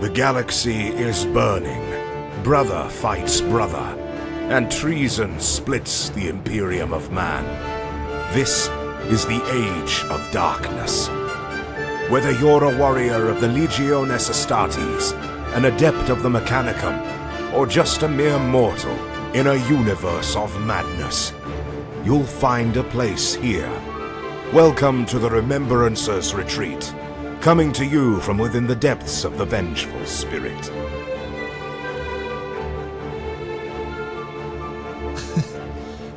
The galaxy is burning. Brother fights brother, and treason splits the Imperium of Man. This is the Age of Darkness. Whether you're a warrior of the Legiones Astartes, an adept of the Mechanicum, or just a mere mortal in a universe of madness, you'll find a place here. Welcome to the Remembrancer's Retreat, coming to you from within the depths of the Vengeful Spirit.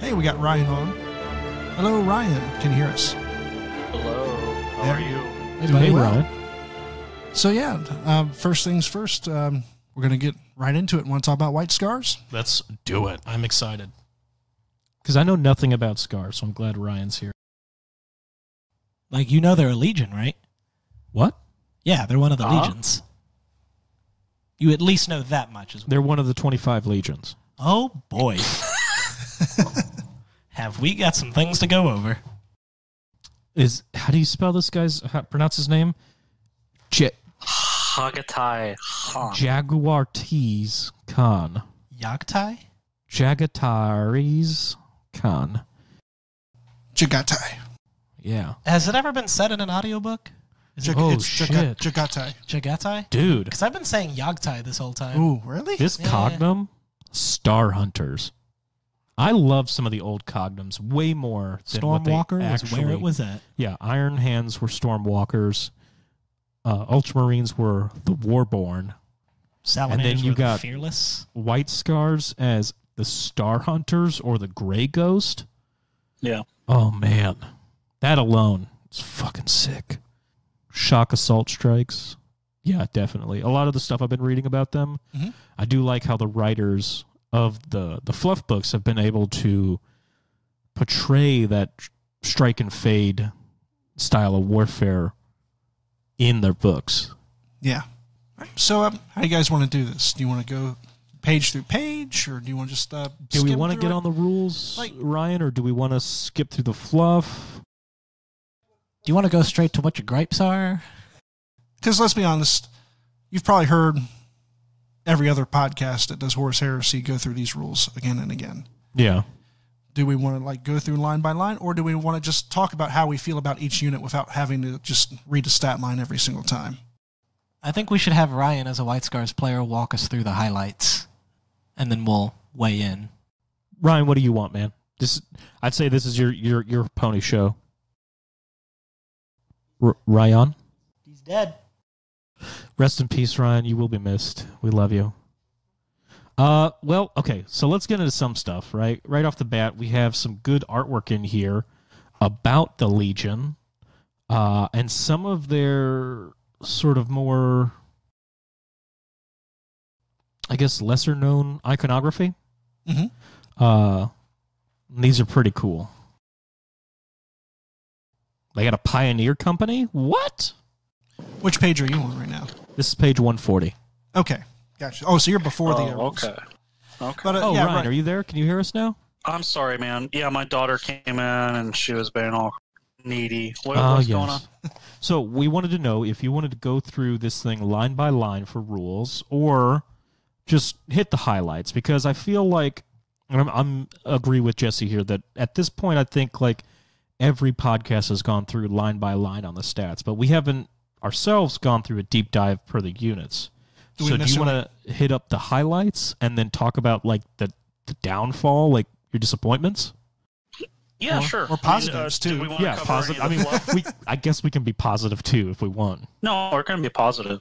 Hey, we got Ryan on. Hello, Ryan. Can you hear us? Hello. How are you? Hey, well. Ryan. So, yeah, first things first, we're going to get right into it. Want to talk about White Scars? Let's do it. I'm excited. Because I know nothing about scars, so I'm glad Ryan's here. Like, you know they're a legion, right? What? Yeah, they're one of the legions. You at least know that much as well. They're one of the 25 legions. Oh, boy. Have we got some things to go over? How do you spell this guy's, pronounce his name? Hagatai Han. Jaguartes Khan. Yagtai? Jagataris Khan. Jagatai. Yeah. Has it ever been said in an audiobook? Shit. Jagatai. Jagatai? Dude. Because I've been saying Yagtai this whole time. Ooh, really? This cognum, Star Hunters. I love some of the old cognoms way more than what they Stormwalker actually... was where it was at. Yeah, Iron Hands were Stormwalkers. Ultramarines were the Warborn. Salamanders and then you were the got Fearless. White Scars as the Star Hunters or the Grey Ghost. Yeah. Oh, man. That alone is fucking sick. Shock Assault Strikes. Yeah, definitely. A lot of the stuff I've been reading about them, I do like how the writers of the fluff books have been able to portray that strike and fade style of warfare in their books. Yeah. So, how do you guys want to do this? Do you want to go page through page, or do you want to just do we want to get on the rules, Ryan, or do we want to skip through the fluff? Do you want to go straight to what your gripes are? Because let's be honest, you've probably heard every other podcast that does Horus Heresy go through these rules again and again. Yeah. Do we want to go through line by line, or do we want to just talk about how we feel about each unit without having to just read a stat line every single time? I think we should have Ryan as a White Scars player walk us through the highlights, and then we'll weigh in. Ryan, what do you want, man? I'd say this is your pony show. Ryan? He's dead. Rest in peace, Ryan. You will be missed. We love you. Well, okay, so let's get into some stuff, right? Right off the bat, we have some good artwork in here about the Legion, and some of their sort of more, I guess, lesser-known iconography. These are pretty cool. They got a Pioneer Company? What? Which page are you on right now? This is page 140. Okay, gotcha. Oh, so you're before the rules. Okay. But, Ryan, right. are you there? Can you hear us now? I'm sorry, man. Yeah, my daughter came in and she was being all needy. What's going on? So we wanted to know if you wanted to go through this thing line by line for rules, or just hit the highlights, because I feel like, and I'm agree with Jesse here, that at this point I think like every podcast has gone through line by line on the stats, but we haven't ourselves gone through a deep dive per the units. Do you want to hit up the highlights and then talk about like the downfall, like your disappointments? Yeah, sure. Or positives too. Yeah, positive. I mean, I guess we can be positive too if we want. No, we're going to be positive.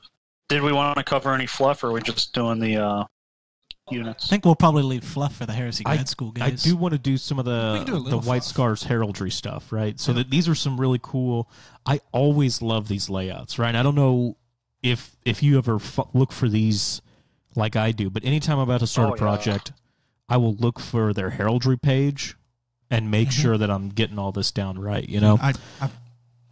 Did we want to cover any fluff, or are we just doing the units? I think we'll probably leave fluff for the Heresy Grad School guys. I do want to do some of the White Scars heraldry stuff, right? So that these are some really cool. I always love these layouts, right? I don't know if you ever look for these like I do, but anytime I'm about to start a project, I will look for their heraldry page and make sure that I'm getting all this down right, you know? I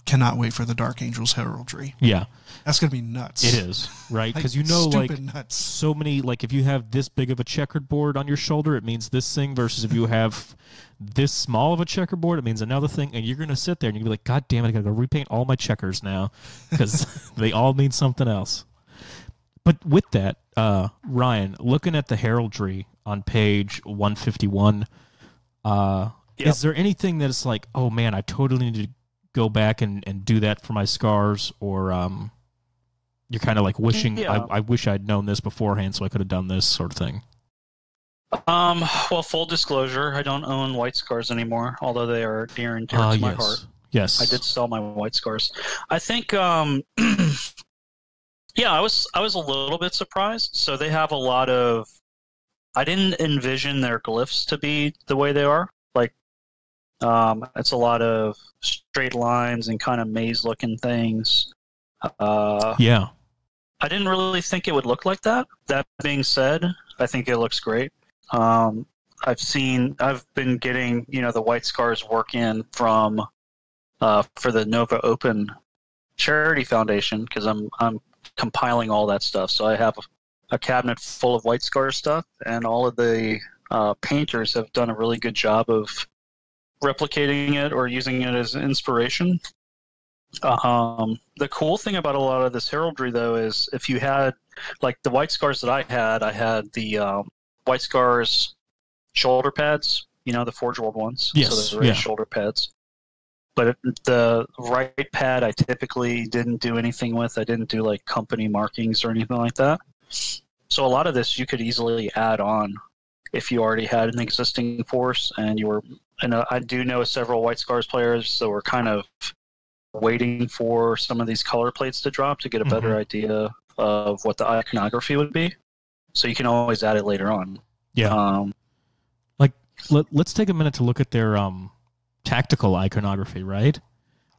cannot wait for the Dark Angels heraldry. Yeah. That's going to be nuts. It is, right? Because you know, like, nuts. So many, like, if you have this big of a checkerboard on your shoulder, it means this thing, versus if you have this small of a checkerboard, it means another thing, and you're going to sit there and you're going to be like, God damn it, I got to go repaint all my checkers now, because they all mean something else. But with that, Ryan, looking at the heraldry on page 151, is there anything that is like, oh man, I totally need to go back and do that for my scars, or you're kind of like wishing, I wish I'd known this beforehand so I could have done this sort of thing? Well, full disclosure, I don't own white scars anymore, although they are near and dear to my heart. Yes. I did sell my white scars. I think, yeah, I was a little bit surprised. So they have a lot of, I didn't envision their glyphs to be the way they are. Like, it's a lot of straight lines and kind of maze-looking things. Yeah. I didn't really think it would look like that. That being said, I think it looks great. I've been getting, the white scars work in from, for the Nova Open Charity Foundation, because I'm compiling all that stuff. So I have a cabinet full of white scar stuff, and all of the painters have done a really good job of replicating it or using it as inspiration. The cool thing about a lot of this heraldry, though, is if you had, like the white scars that I had the white scars shoulder pads, the Forge World ones. Yes, so they're shoulder pads. But the right pad I typically didn't do anything with. I didn't do like company markings or anything like that. So a lot of this you could easily add on if you already had an existing force and you were. And I do know several White Scars players that were kind of waiting for some of these color plates to drop to get a better idea of what the iconography would be. So you can always add it later on. Yeah. Let's take a minute to look at their tactical iconography, right?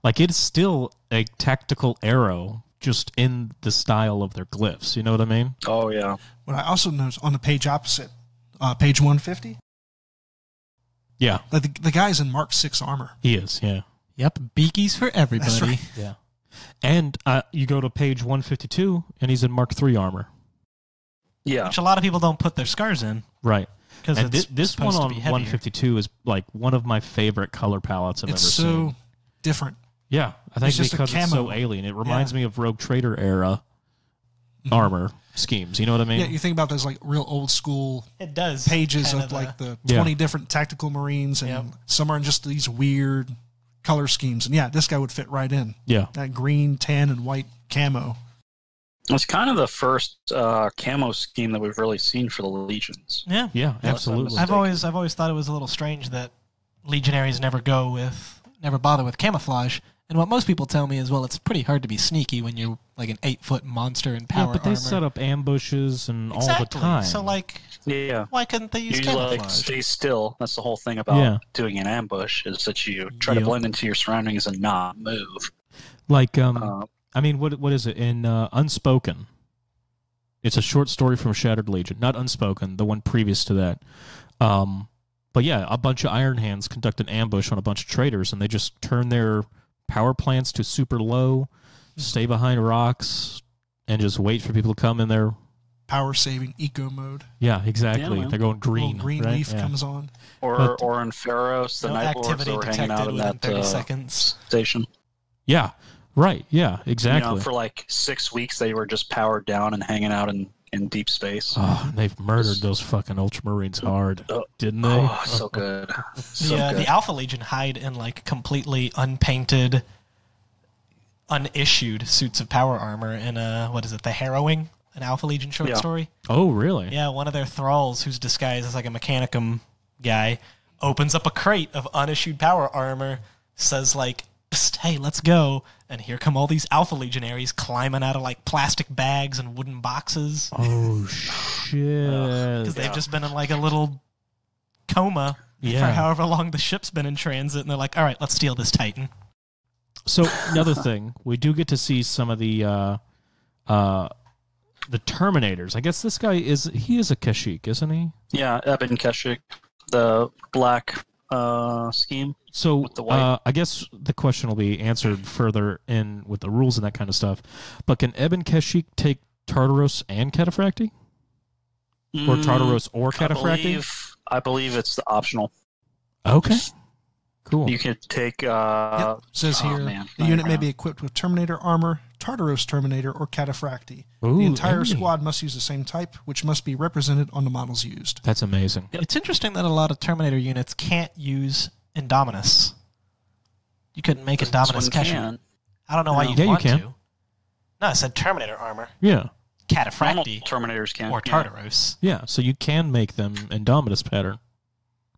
Like, it's still a tactical arrow, just in the style of their glyphs. You know what I mean? Oh, yeah. What I also noticed on the page opposite, page 150, yeah, the guy's in Mark 6 armor. He is, yeah. Yep, beakies for everybody. That's right. Yeah. And you go to page 152, and he's in Mark 3 armor. Yeah. Which a lot of people don't put their scars in. Right. Because And this one on 152 is like one of my favorite color palettes I've ever It's seen. so different. Yeah, I think It's just a because it's so camo. alien. It reminds me of Rogue Trader era armor schemes. You know what I mean? Yeah, you think about those like real old school It does. pages Kinda of like the Yeah. 20 different tactical marines, and Yep. some are in just these weird color schemes. And yeah, this guy would fit right in. Yeah. That green, tan, and white camo. It's kind of the first camo scheme that we've really seen for the Legions. Yeah. Yeah, absolutely. I've always thought it was a little strange that legionaries never bother with camouflage. And what most people tell me is, well, it's pretty hard to be sneaky when you're like an 8-foot monster in power Yeah, but they armor. set up ambushes and all Exactly. the time. So, like, Yeah. why couldn't they use You camouflage? like stay still. That's the whole thing about doing an ambush, is that you try to Yep. blend into your surroundings and not move. Like, I mean, what is it in Unspoken? It's a short story from Shattered Legion, not Unspoken, the one previous to that. But yeah, a bunch of Iron Hands conduct an ambush on a bunch of traitors, and they just turn their power plants to super low, stay behind rocks, and just wait for people to come in there. Power saving eco mode. Yeah, exactly. Yeah, They're going green. Little green right? leaf Yeah. comes on. Or in Pharaohs, the No Night Lords activity that were hanging out detected in within that 30 seconds. station. Yeah, right. Yeah, exactly. For like 6 weeks, they were just powered down and hanging out in deep space. Oh, they've murdered those fucking Ultramarines hard, didn't they? Oh, so good. So good. The Alpha Legion hide in like completely unpainted, unissued suits of power armor in The Harrowing, an Alpha Legion short story. Oh, really? Yeah, one of their thralls, who's disguised as like a Mechanicum guy, opens up a crate of unissued power armor, says like, "Psst, hey, let's go," and here come all these Alpha Legionaries climbing out of like plastic bags and wooden boxes Oh, shit. because they've just been in like a little coma for Yeah. however long the ship's been in transit, and they're like, "All right, let's steal this Titan." So another thing, we do get to see some of the Terminators. I guess this guy is a Kashyyyk, isn't he? Yeah, Eben Keshik, the black scheme. So With the white. I guess the question will be answered further in with the rules and that kind of stuff. But can Eben Kashyyyk take Tartaros and Cataphracti? Or Tartaros or Cataphracti? I believe it's the optional. Okay. Cool. You could take. Yep. It says oh, here, man. the unit may be equipped with Terminator armor, Tartaros Terminator, or Cataphracti. Ooh, The entire hey. squad must use the same type, which must be represented on the models used. That's amazing. It's interesting that a lot of Terminator units can't use Indominus. You couldn't make This Indominus one Keshin. can. I don't know why you Yeah, you want can. to. No, I said Terminator armor. Yeah. Normal Cataphracti Terminators can. or yeah. Tartaros. Yeah. So you can make them Indominus pattern.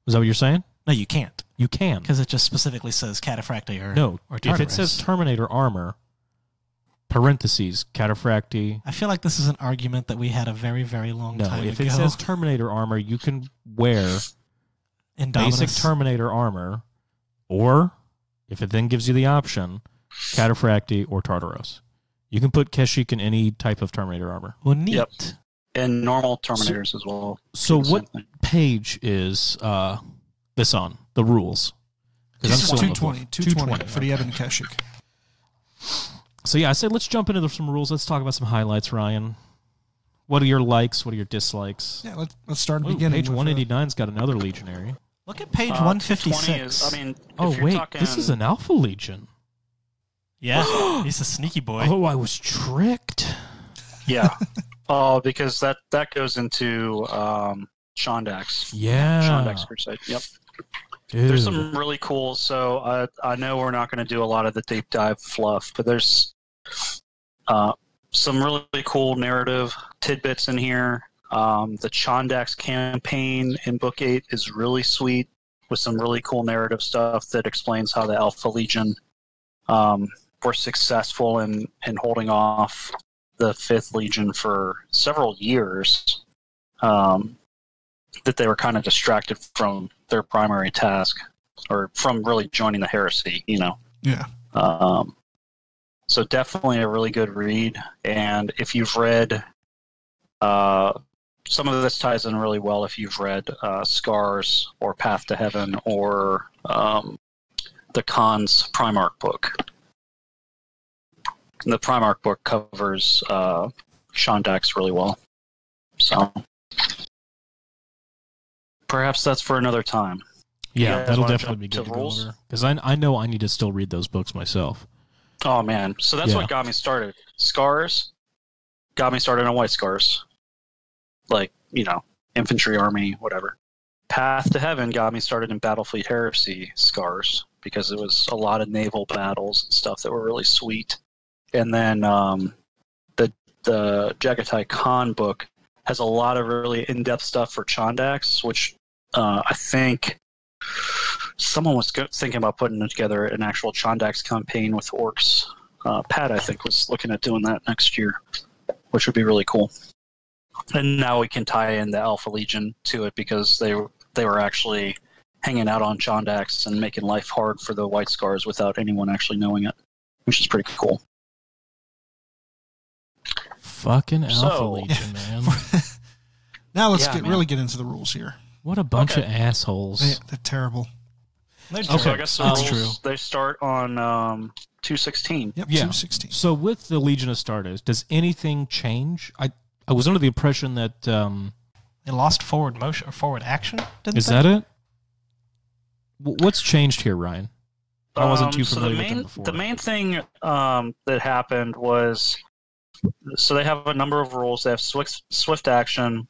Is that what you're saying? No, you can't. You can. Because it just specifically says Cataphracti or No. or Tartaros. If it says Terminator armor, parentheses, Cataphracti. I feel like this is an argument that we had a very, very long No. time If ago. it says Terminator armor, you can wear Indominus. basic Terminator armor, or if it then gives you the option, Cataphracti or Tartaros. You can put Kashyyyk in any type of Terminator armor. Well, neat. Yep. And normal Terminators as well. So Do the what same thing. page is this on? The rules. 'Cause I'm This is still on the 220, book. 220 for the Ebon Keshyyyk. So yeah, I said let's jump into some rules. Let's talk about some highlights, Ryan. What are your likes? What are your dislikes? Yeah, let's start at the Ooh, beginning. page with, 189's got another Legionary. Look at page 20 156. is, I mean, Oh if you're wait, talking, this is an Alpha Legion. Yeah, he's a sneaky boy. Oh, I was tricked. Yeah. Oh, because that goes into Shondax. Yeah. Shondax Crusade. Yep. Dude. There's some really cool. So I know we're not going to do a lot of the deep dive fluff, but there's some really cool narrative tidbits in here. The Chondax campaign in Book 8 is really sweet with some really cool narrative stuff that explains how the Alpha Legion were successful in holding off the 5th Legion for several years. That they were kind of distracted from their primary task, or from really joining the heresy, you know. Yeah. So definitely a really good read. And if you've read, some of this ties in really well if you've read Scars or Path to Heaven or the Khan's Primarch book. The Primarch book covers Shondax really well. So perhaps that's for another time. Yeah, Yeah, that'll wanna definitely be jump good to to go rules? over. Because I know I need to still read those books myself. Oh man, so that's Yeah. what got me started. Scars got me started on White Scars, like, you know, infantry army, whatever. Path to Heaven got me started in Battlefleet Heresy Scars because it was a lot of naval battles and stuff that were really sweet. And then the Jagatai Khan book has a lot of really in-depth stuff for Chondax, which I think someone was thinking about putting together an actual Chondax campaign with orcs. Pat, I think, was looking at doing that next year, which would be really cool. And now we can tie in the Alpha Legion to it because they were actually hanging out on Chondax and making life hard for the White Scars without anyone actually knowing it, which is pretty cool. Fucking Alpha So- Legion, man. Now let's Yeah, man. really get into the rules here. What a bunch Okay. of assholes. They're terrible. They're So I jerks. guess the That's rules, they start on 216. Yep, Yeah. 216. So with the Legion of Astartes, does anything change? I was under the impression that They lost forward motion or forward action. Didn't is they? that it? What's changed here, Ryan? I wasn't too So familiar the with them main, before. the main thing that happened was, so they have a number of rules. They have swift action,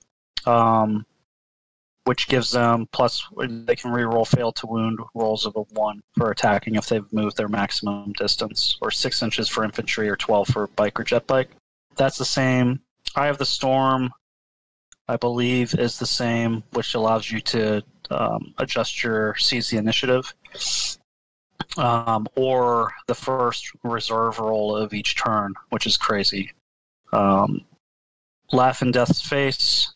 which gives them plus they can reroll fail to wound rolls of a 1 for attacking if they've moved their maximum distance, or 6 inches for infantry, or 12 for bike or jet bike. That's the same. Eye of the Storm, I believe, is the same, which allows you to adjust your seize the initiative. Or the first reserve roll of each turn, which is crazy. Laugh in Death's Face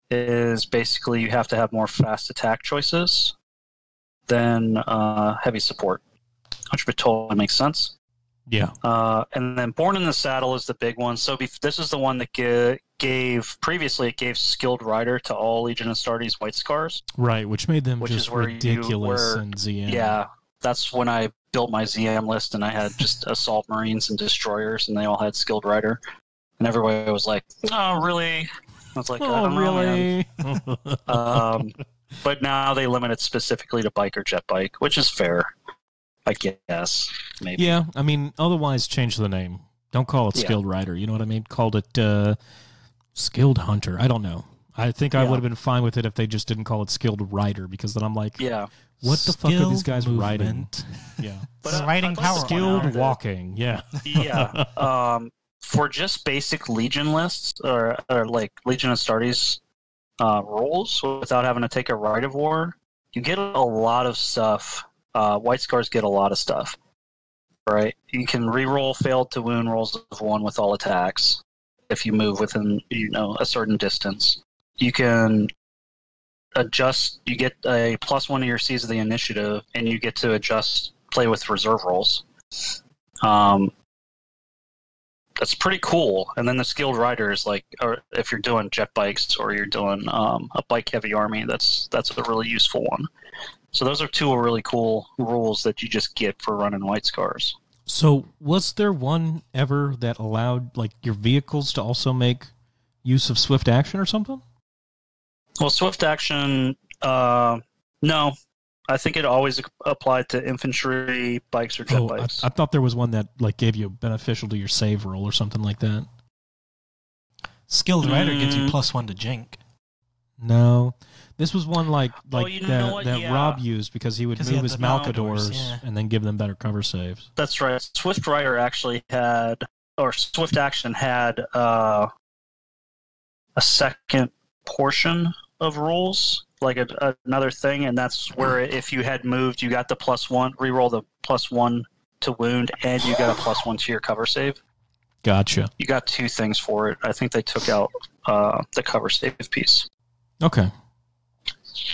is basically you have to have more fast attack choices than heavy support, which would totally make sense. Yeah. And then Born in the Saddle is the big one. So this is the one that gave previously, it gave Skilled Rider to all Legion Astartes White Scars. Right, which made them Which just is where ridiculous in ZM. Yeah, that's when I built my ZM list, and I had just Assault Marines and Destroyers, and they all had Skilled Rider. And everybody was like, oh, really? I was like, I Oh, don't know, man. really? But now they limit it specifically to bike or jet bike, which is fair, I guess. Maybe. Yeah, I mean, otherwise change the name. Don't call it Skilled Rider. You know what I mean? Called it Skilled Hunter. I don't know. I think I would have been fine with it if they just didn't call it Skilled Rider, because then I'm like, what the fuck are these guys riding? Yeah. But riding power. Skilled walking. Yeah. Yeah. For just basic Legion lists or like Legion Astartes rules without having to take a Rite of War, you get a lot of stuff. White Scars get a lot of stuff. Right? You can reroll failed to wound rolls of 1 with all attacks if you move within, a certain distance. You can adjust. You get a +1 to your C's of the initiative, and you get to play with reserve rolls. That's pretty cool. And then the Skilled Riders, or if you're doing jet bikes or you're doing a bike-heavy army, that's a really useful one. So those are 2 really cool rules that you just get for running White Scars. So was there one ever that allowed your vehicles to also make use of swift action or something? Well, swift action, no. I think it always applied to infantry, bikes, or jet bikes. I thought there was one that gave you beneficial to your save roll or something like that. Skilled Rider gets you +1 to Jink. No. This was one that Yeah. Rob used because he would move his Malcadors and then give them better cover saves. That's right. Swift Rider actually had, or Swift Action had a second portion of rules, another thing, and that's where if you had moved, you got the +1, reroll the +1 to wound, and you got a +1 to your cover save. Gotcha. You got 2 things for it. I think they took out the cover save piece. Okay.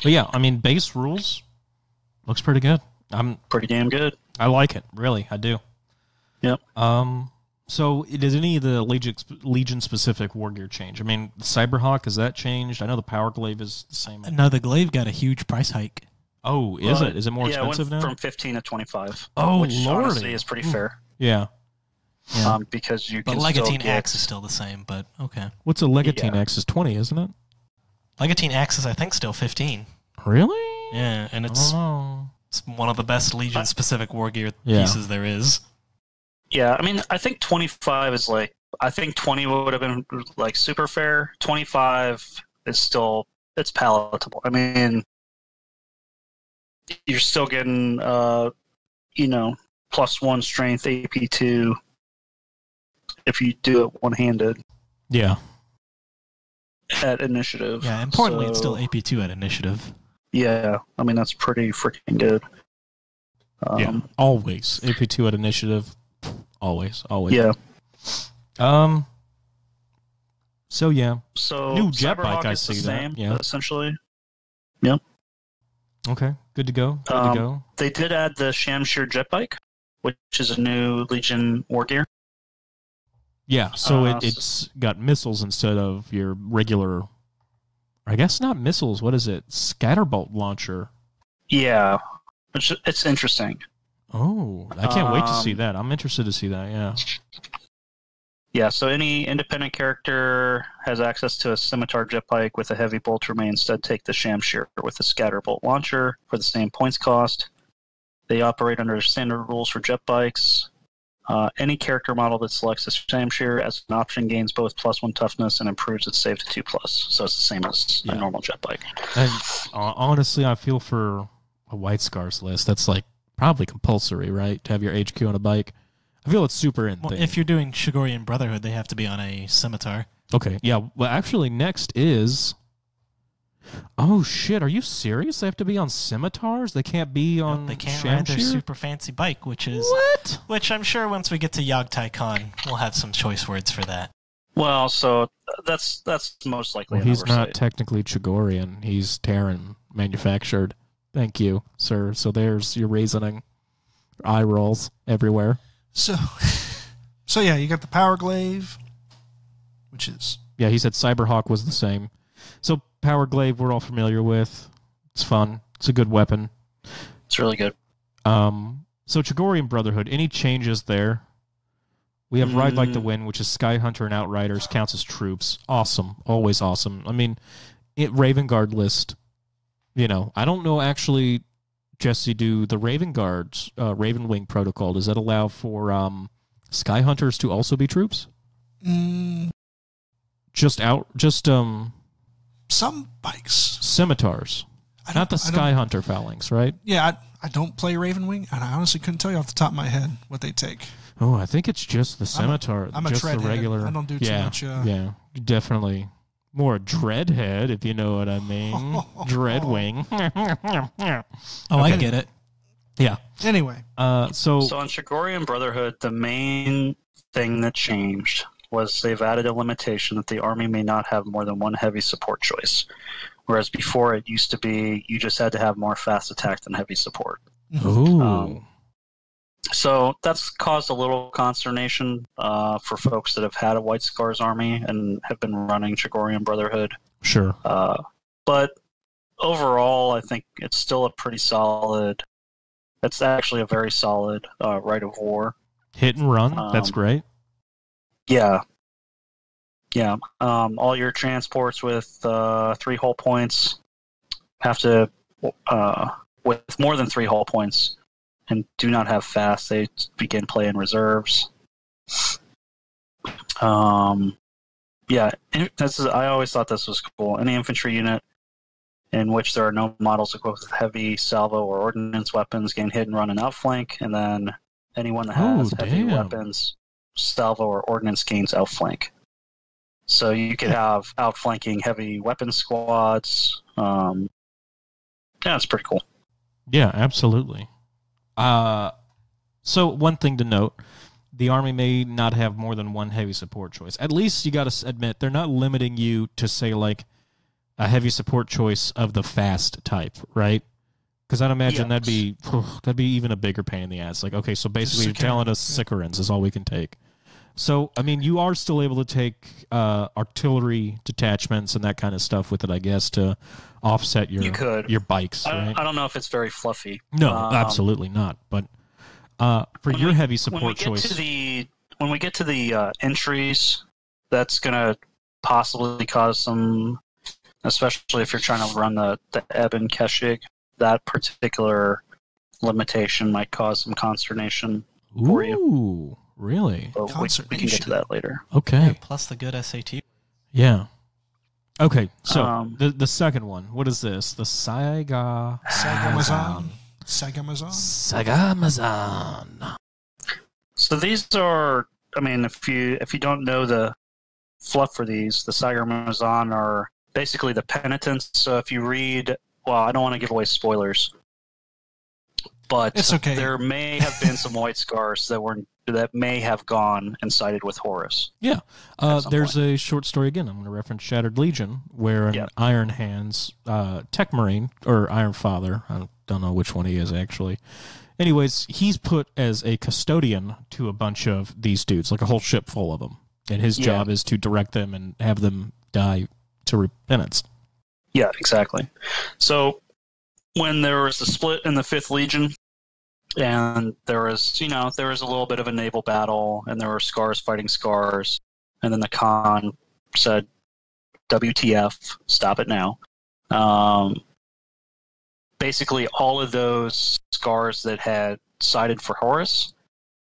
But yeah, I mean, base rules looks pretty good. I'm pretty damn good. I like it, really. I do. Yep. So did any of the Legion specific war gear change? I mean, the Cyberhawk, has that changed? I know the Power Glaive is the same. No, the Glaive got a huge price hike. Oh, is it? Is it more expensive it now? From 15 to 25. Oh, which lordy. honestly is pretty fair. Yeah. Because you but can Legatine still Axe is still the same, but okay. What's a Legatine Axe? Is 20, isn't it? Legatine Axe is, I think, still 15. Really? Yeah, and it's one of the best Legion-specific war gear pieces there is. Yeah, I mean, I think 25 is I think 20 would have been super fair. 25 is still, it's palatable. I mean, you're still getting, +1 strength, AP2 if you do it one-handed. Yeah. At initiative. Yeah, importantly, it's still AP2 at initiative. Yeah, I mean, that's pretty freaking good. Yeah, always. AP2 at initiative. Always. Yeah. So, yeah. So, new jet Cyberhawk bike, I is see the that. same, Yeah. essentially. Yep. Okay, good to go. Good to go. They did add the Shamshir jet bike, which is a new Legion war gear. Yeah, so it's got missiles instead of your regular, I guess not missiles, what is it? Scatterbolt launcher. Yeah, it's interesting. Oh, I can't wait to see that. I'm interested to see that, yeah. Yeah, so any independent character has access to a scimitar jet bike with a heavy bolter may instead take the Shamshir with a scatterbolt launcher for the same points cost. They operate under standard rules for jet bikes. Any character model that selects the Shamshir as an option gains both +1 toughness and improves its save to 2+. So it's the same as a normal jet bike. And honestly, I feel for a White Scars list, that's probably compulsory, right? To have your HQ on a bike. I feel it's super in thing. If you're doing Shigorian Brotherhood, they have to be on a scimitar. Okay, yeah. Well, actually, next is... Oh, shit. Are you serious? They have to be on scimitars? They can't be on They can't ride their Shamshir? super fancy bike, which is... What? Which I'm sure once we get to Yogtai Khan, we'll have some choice words for that. Well, so that's most likely Well, he's an not oversight. technically Chigorian. He's Terran manufactured. Thank you, sir. So there's your reasoning. Eye rolls everywhere. So yeah, you got the Power Glaive, which is... Yeah, he said Cyberhawk was the same. So Power Glaive we're all familiar with. It's fun. It's a good weapon. It's really good. So Chigorian Brotherhood, any changes there? We have Ride Like the Wind, which is Sky Hunter and Outriders, counts as troops. Awesome. Always awesome. I mean, Raven Guard list, I don't know actually, Jesse, do the Raven Guards, Raven Wing protocol, does that allow for Sky Hunters to also be troops? Some bikes. Scimitars. Not the Sky Hunter phalanx, right? Yeah, I don't play Raven Wing, and I honestly couldn't tell you off the top of my head what they take. Oh, I think it's just the Scimitar. I'm a just the treadhead. regular. I don't do too much. Yeah, definitely. More dreadhead, if you know what I mean. Dreadwing. I get it. Yeah. Anyway. So on Shigorian Brotherhood, the main thing that changed was they've added a limitation that the army may not have more than one heavy support choice. Whereas before it used to be you just had to have more fast attack than heavy support. Ooh. So that's caused a little consternation for folks that have had a White Scars army and have been running Shigorian Brotherhood. Sure. But overall, I think it's still a pretty solid... It's actually a very solid rite of war. Hit and run. That's great. Yeah. Yeah. All your transports with 3 hull points have to... with more than 3 hull points and do not have fast, they begin playing reserves. Yeah, I always thought this was cool. Any infantry unit in which there are no models equipped with heavy salvo or ordnance weapons gain hit and run and outflank, and then anyone that has heavy weapons, salvo, or ordnance gains outflank. So you could have outflanking heavy weapons squads. Yeah, it's pretty cool. Yeah, absolutely. So one thing to note, the army may not have more than one heavy support choice. At least you got to admit they're not limiting you to say like a heavy support choice of the fast type, right? Because I'd imagine that'd be even a bigger pain in the ass. Like, okay, so basically you're telling us Sicarans is all we can take. So, I mean, you are still able to take artillery detachments and that kind of stuff with it, I guess, to offset your bikes, right? I don't know if it's very fluffy. No, absolutely not. But for your heavy support choice... When we get to the entries, that's going to possibly cause some... Especially if you're trying to run the Eben Keshig, that particular limitation might cause some consternation for you. Ooh, really? But we can get to that later. Okay. Yeah, plus the good SAT. Yeah. Okay, so the second one, what is this? The Sagamazan. So these are, I mean, if you don't know the fluff for these, the Sagamazan are basically the penitents. So if you read, well, I don't want to give away spoilers, but it's okay. There may have been some White Scars that may have gone and sided with Horus. Yeah. There's a short story, again, I'm going to reference Shattered Legion, where an Iron Hands Tech Marine, or Iron Father, I don't know which one he is actually. Anyways, he's put as a custodian to a bunch of these dudes, like a whole ship full of them. And his job is to direct them and have them die to repentance. Yeah, exactly. So when there was a split in the 5th Legion, and there was a little bit of a naval battle, and there were Scars fighting Scars, and then the Khan said, WTF, stop it now. Basically, all of those Scars that had sided for Horus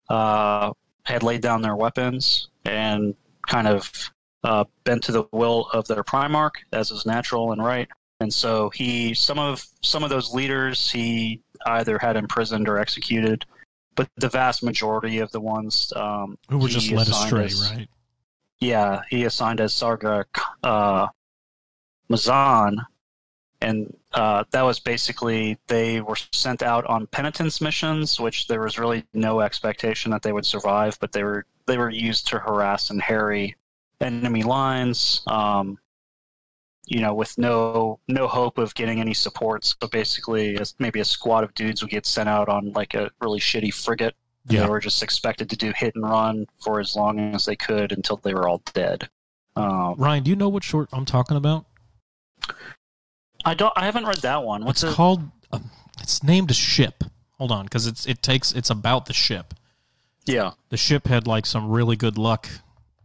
had laid down their weapons and kind of bent to the will of their Primarch, as is natural and right. And so some of those leaders he either had imprisoned or executed, but the vast majority of the ones who were just led astray, right? Yeah, he assigned as Sarga Mazan, and that was basically they were sent out on penitence missions, which there was really no expectation that they would survive, but they were used to harass and harry enemy lines, with no hope of getting any support. So basically, maybe a squad of dudes would get sent out on like a really shitty frigate. Yeah. They were just expected to do hit and run for as long as they could until they were all dead. Ryan, do you know what short I'm talking about? I haven't read that one. What's it called? It's named a ship. Hold on, because it's about the ship. Yeah, the ship had like some really good luck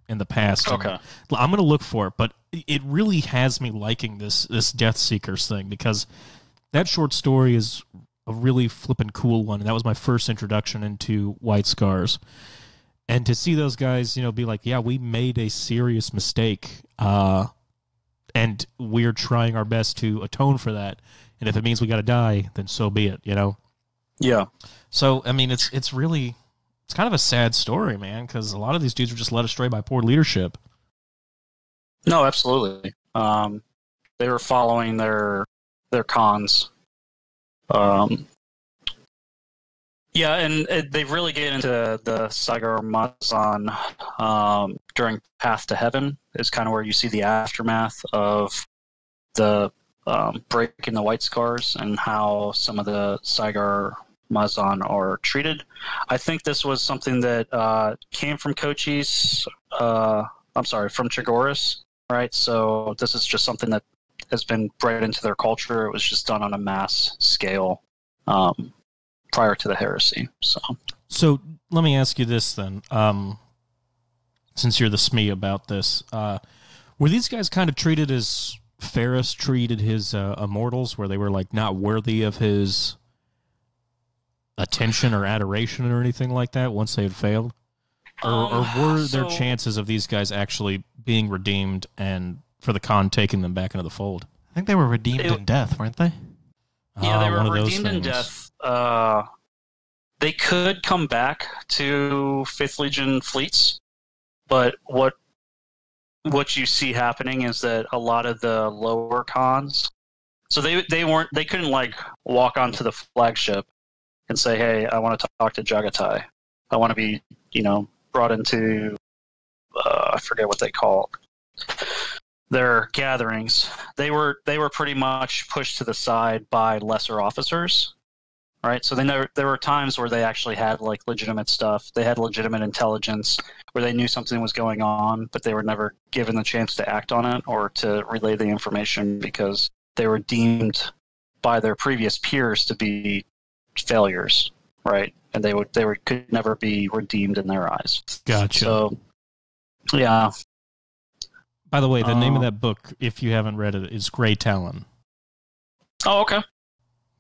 in the past. Okay, I'm going to look for it, but it really has me liking this Death Seekers thing, because that short story is a really flippin' cool one, and that was my first introduction into White Scars. And to see those guys, be like, yeah, we made a serious mistake, and we're trying our best to atone for that. And if it means we got to die, then so be it, Yeah. So, I mean, it's kind of a sad story, man, because a lot of these dudes were just led astray by poor leadership. No, absolutely. They were following their cons. Yeah, and they really get into the Saigar Mazan during Path to Heaven is kind of where you see the aftermath of the break in the White Scars and how some of the Saigar Mazan are treated. I think this was something that came from Kochi's, from Chigoris, right? So this is just something that has been bred into their culture. It was just done on a mass scale prior to the heresy. So let me ask you this then, since you're the SME about this. Were these guys kind of treated as Ferris treated his immortals, where they were like not worthy of his attention or adoration or anything like that once they had failed? Or were there chances of these guys actually being redeemed and for the con taking them back into the fold? I think they were redeemed in death, weren't they? Yeah, they were one of those redeemed in things. death. They could come back to 5th Legion fleets, but what you see happening is that a lot of the lower cons, so they couldn't like walk onto the flagship and say, "Hey, I want to talk to Jagatai. I want to be, brought into I forget what they call their gatherings." They were pretty much pushed to the side by lesser officers, right? So there were times where they actually had like legitimate stuff. They had legitimate intelligence where they knew something was going on, but they were never given the chance to act on it or to relay the information because they were deemed by their previous peers to be failures, right? And they could never be redeemed in their eyes. Gotcha. So, yeah. By the way, the name of that book, if you haven't read it, is Grey Talon. Oh, okay.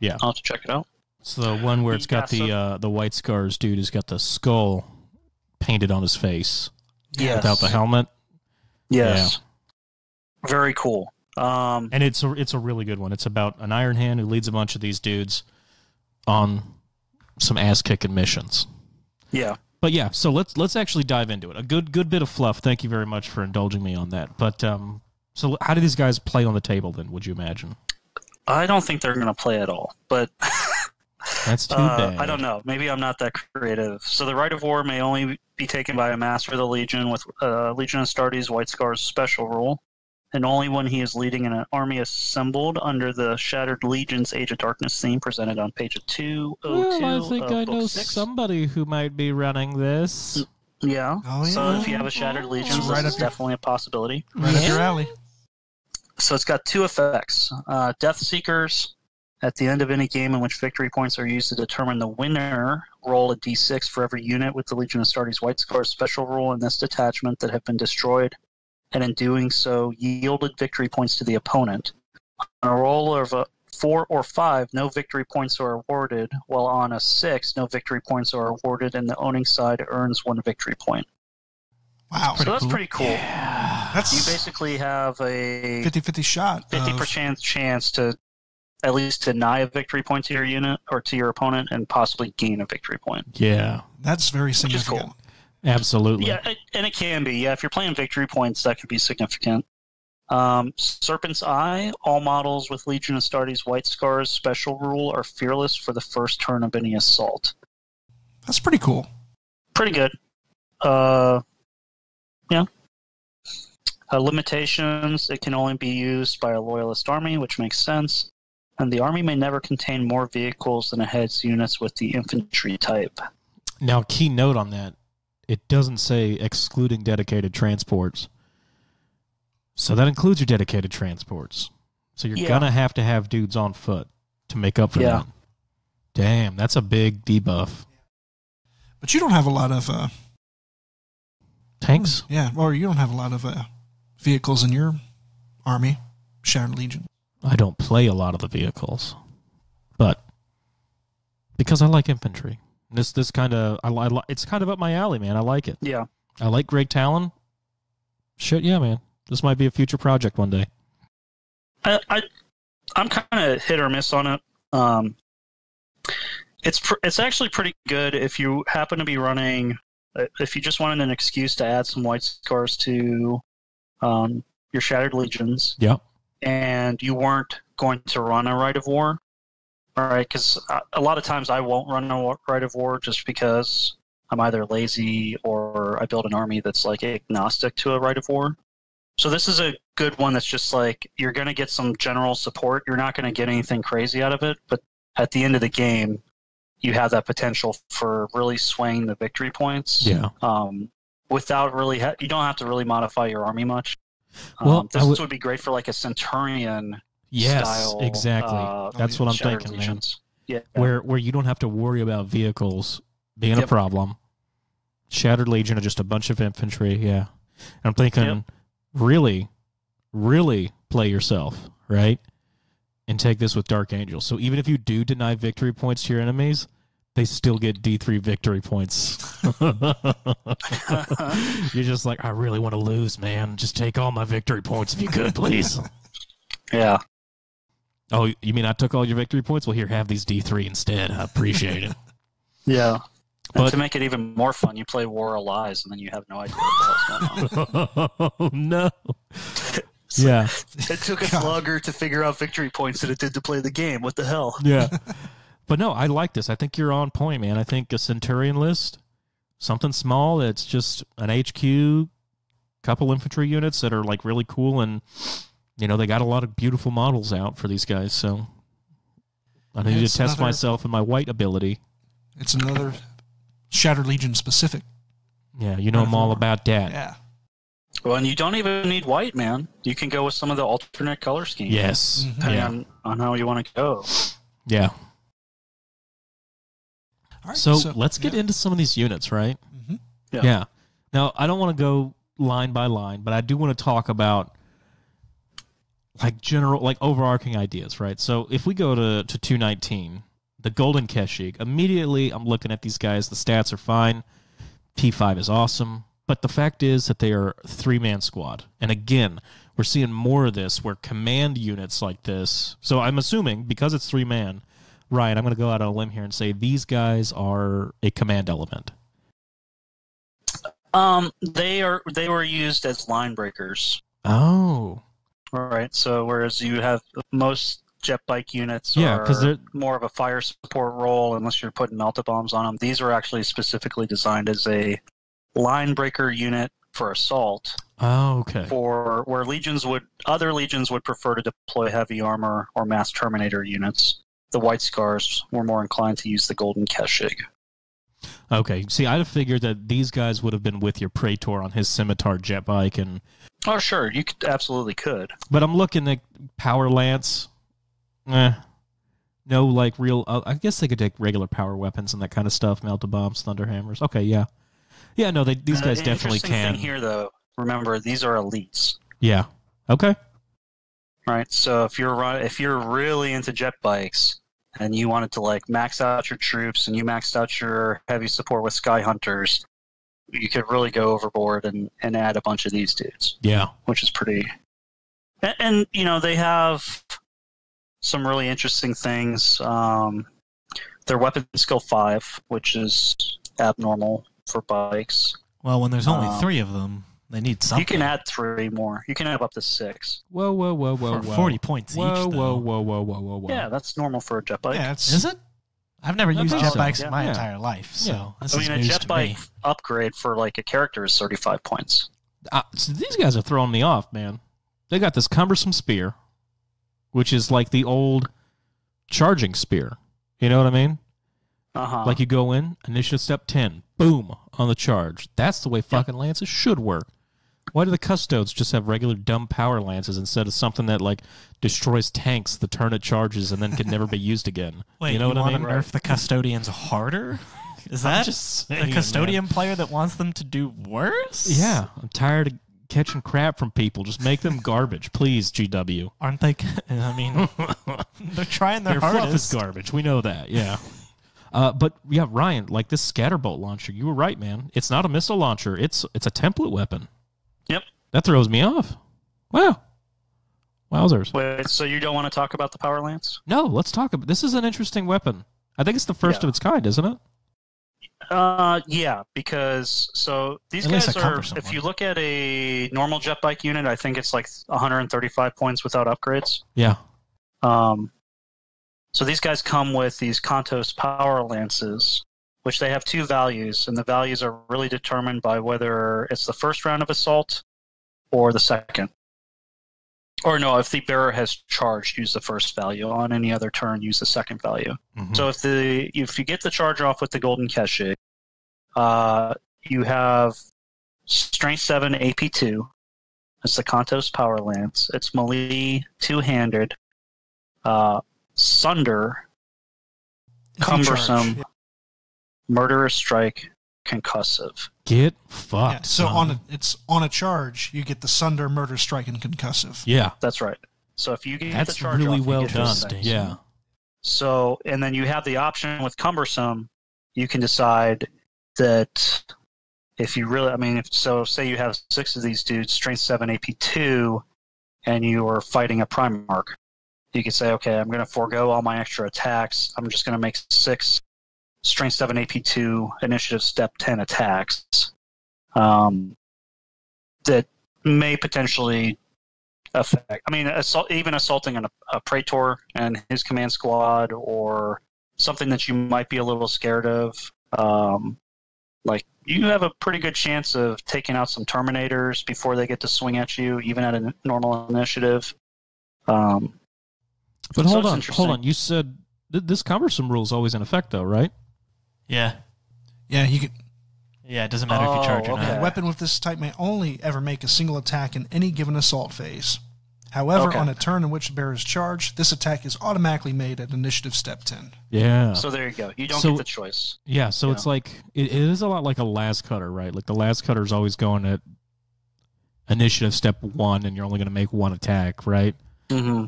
Yeah. I'll have to check it out. It's the one where it's got the White Scars dude who's got the skull painted on his face. Yes. Without the helmet. Yes. Yeah. Very cool. And it's a really good one. It's about an Iron Hand who leads a bunch of these dudes on some ass-kicking missions. Yeah. But yeah, so let's actually dive into it. A good bit of fluff. Thank you very much for indulging me on that. But so how do these guys play on the table then, would you imagine? I don't think they're going to play at all, but that's too bad. I don't know. Maybe I'm not that creative. So the Rite of War may only be taken by a Master of the Legion with Legion Astartes White Scars special rule, and only when he is leading an army assembled under the Shattered Legion's Age of Darkness theme presented on page 202 Well, I think I know 6. somebody who might be running this. Yeah. Oh, yeah. So if you have a Shattered Legion, Right this is up your- definitely a possibility. Right up your alley. So it's got 2 effects. Death Seekers, at the end of any game in which victory points are used to determine the winner, roll a d6 for every unit with the Legion Astartes White Scars special rule in this detachment that have been destroyed, and in doing so, yielded victory points to the opponent. On a roll of a 4 or 5, no victory points are awarded, while on a 6, no victory points are awarded, and the owning side earns 1 victory point. Wow. So that's pretty cool. That's You basically have a 50-50 shot. 50% chance to at least deny a victory point to your unit or to your opponent and possibly gain a victory point. Yeah, That's very Which is significant. cool. absolutely. Yeah, and it can be. Yeah, if you're playing victory points, that could be significant. Serpent's Eye, all models with Legion Astartes White Scars special rule are fearless for the first turn of any assault. That's pretty cool. Pretty good. Yeah. Limitations, it can only be used by a loyalist army, which makes sense. And the army may never contain more vehicles than it has units with the infantry type. Now, key note on that, it doesn't say excluding dedicated transports. So that includes your dedicated transports. So you're going to have dudes on foot to make up for that. Damn, that's a big debuff. But you don't have a lot of Tanks? yeah, or you don't have a lot of vehicles in your army, Shattered Legion. I don't play a lot of the vehicles. But because I like infantry, this kind of it's kind of up my alley, man. I like it. Yeah. I like Greg Talon. Shit, yeah, man. This might be a future project one day. I'm kind of hit or miss on it. It's actually pretty good if you happen to be running. If you just wanted an excuse to add some white scars to your Shattered Legions, Yeah. and you weren't going to run a Rite of War, all right? Because a lot of times I won't run a Rite of War just because I'm either lazy or I build an army that's like agnostic to a Rite of War. So this is a good one that's just like you're going to get some general support. You're not going to get anything crazy out of it, but at the end of the game, you have that potential for really swaying the victory points. Yeah. Without really, you don't have to really modify your army much. Well, this would be great for like a Centurion style. Exactly. That's what I'm Shattered thinking, Legions. man. Yeah. Where you don't have to worry about vehicles being a problem. Shattered Legion are just a bunch of infantry. Yeah. And I'm thinking, really, really play yourself, right? And take this with Dark Angel. So even if you do deny victory points to your enemies, they still get D3 victory points. You're just like, I really want to lose, man. Just take all my victory points if you could, please. Yeah. Oh, you mean I took all your victory points? Well, here, have these D3 instead. I appreciate it. Yeah. But And to make it even more fun, you play War of Lies, and then you have no idea what the hell's going on. Oh, no. Yeah. It took a slugger to figure out victory points that it did to play the game. What the hell? Yeah. But no, I like this. I think you're on point, man. I think a Centurion list, something small that's just an HQ, couple infantry units that are like really cool, and you know they got a lot of beautiful models out for these guys. So I need to test myself and my white ability. It's another Shattered Legion specific. Yeah, you know I'm all about that. Yeah. Well, and you don't even need white, man. You can go with some of the alternate color schemes. Yes. Depending on how you want to go. Yeah. All right, So let's get into some of these units, right? Mhm. Yeah. Now, I don't want to go line by line, but I do want to talk about like general, like overarching ideas, right? So if we go to 219, the Golden Keshig, immediately I'm looking at these guys. The stats are fine. P5 is awesome. But the fact is that they are a three-man squad. And again, we're seeing more of this where command units like this. So I'm assuming, because it's three-man, Ryan, I'm going to go out on a limb here and say these guys are a command element. They were used as line breakers. Oh. All right. So whereas you have most jet bike units because they're more of a fire support role unless you're putting melta bombs on them, these are actually specifically designed as a line breaker unit for assault. Oh, okay. For where other legions would prefer to deploy heavy armor or mass terminator units. The White Scars were more inclined to use the Golden Keshig. Okay. See, I'd have figured that these guys would have been with your Praetor on his Scimitar jet bike, and Oh, sure, you absolutely could. but I'm looking at Power Lance. No, like real. I guess they could take regular power weapons and that kind of stuff. Melta bombs, thunder hammers. Okay, yeah. No. These guys definitely interesting can. Thing here, though, remember these are elites. Yeah. Okay. Right, so if you're really into jet bikes and you wanted to like max out your troops and you maxed out your heavy support with Sky Hunters, you could really go overboard and add a bunch of these dudes. Yeah. Which is pretty. And you know they have some really interesting things. Their weapon skill 5, which is abnormal for bikes. Well, when there's only 3 of them, they need something. You can add 3 more. You can have up to 6. Whoa. For 40 points each, though. Whoa. Yeah, that's normal for a jet bike. Yeah, Is it? I've never used think jet so. bikes in my Yeah. entire life, so this I is mean, a news jet to bike me. upgrade for like a character is 35 points. So these guys are throwing me off, man. They got this cumbersome spear, which is like the old charging spear. You know what I mean? Like you go in, initiative step 10, boom, on the charge. That's the way fucking lances should work. Why do the custodes just have regular dumb power lances instead of something that like destroys tanks the turn it charges and then can never be used again? Wait, you know what I mean? want to nerf the custodians harder? Is that just the saying, custodian player that wants them to do worse? Yeah, I'm tired of catching crap from people. Just make them garbage, please, GW. Aren't they? I mean, they're trying their Fluff hardest. is garbage. We know that, yeah. But yeah, Ryan, like this scatterbolt launcher, you were right, man. It's not a missile launcher. It's a template weapon. Yep. That throws me off. Wow. Wowzers. Wait, so you don't want to talk about the power lance? No, let's talk about this. Is an interesting weapon. I think it's the first of its kind, isn't it? Yeah, because so these At least guys a are. cumbersome If one. you look at a normal jet bike unit, I think it's like 135 points without upgrades. Yeah. So these guys come with these Kantos power lances, which they have two values, and the values are really determined by whether it's the first round of assault or the second. Or no, if the bearer has charged, use the first value. On any other turn, use the second value. Mhm. So if you get the charge off with the golden Keshe, you have Strength 7 AP2. It's the Kantos power lance. It's melee, two-handed, sunder, If you cumbersome, charge. murderous strike, concussive. Get Yeah, fucked. so son. it's on a charge, you get the Sunder, Murder, Strike, and Concussive. Yeah. That's right. So if you get the That's charge really off, you well get those done. things. Yeah. So, and then you have the option with cumbersome. You can decide that if you really, so say you have 6 of these dudes, strength 7, AP2, and you are fighting a Primarch. You can say, okay, I'm going to forego all my extra attacks. I'm just going to make 6 strength 7, AP2, initiative step 10 attacks that may potentially affect. Even assaulting a Praetor and his command squad, or something that you might be a little scared of. You have a pretty good chance of taking out some Terminators before they get to swing at you, even at a normal initiative. But So hold it's on. interesting. Hold on. You said this cumbersome rule is always in effect, though, right? Yeah. Yeah, you can. Yeah, it doesn't matter if you charge or okay. not. A weapon with this type may only ever make a single attack in any given assault phase. However, Okay. on a turn in which the bearer is charged, this attack is automatically made at initiative step 10. Yeah. So there you go. You don't So- get the choice. Yeah, so it's like it is a lot like a las cutter, right? Like the las cutter is always going at initiative step 1, and you're only going to make 1 attack, right? Mm-hmm.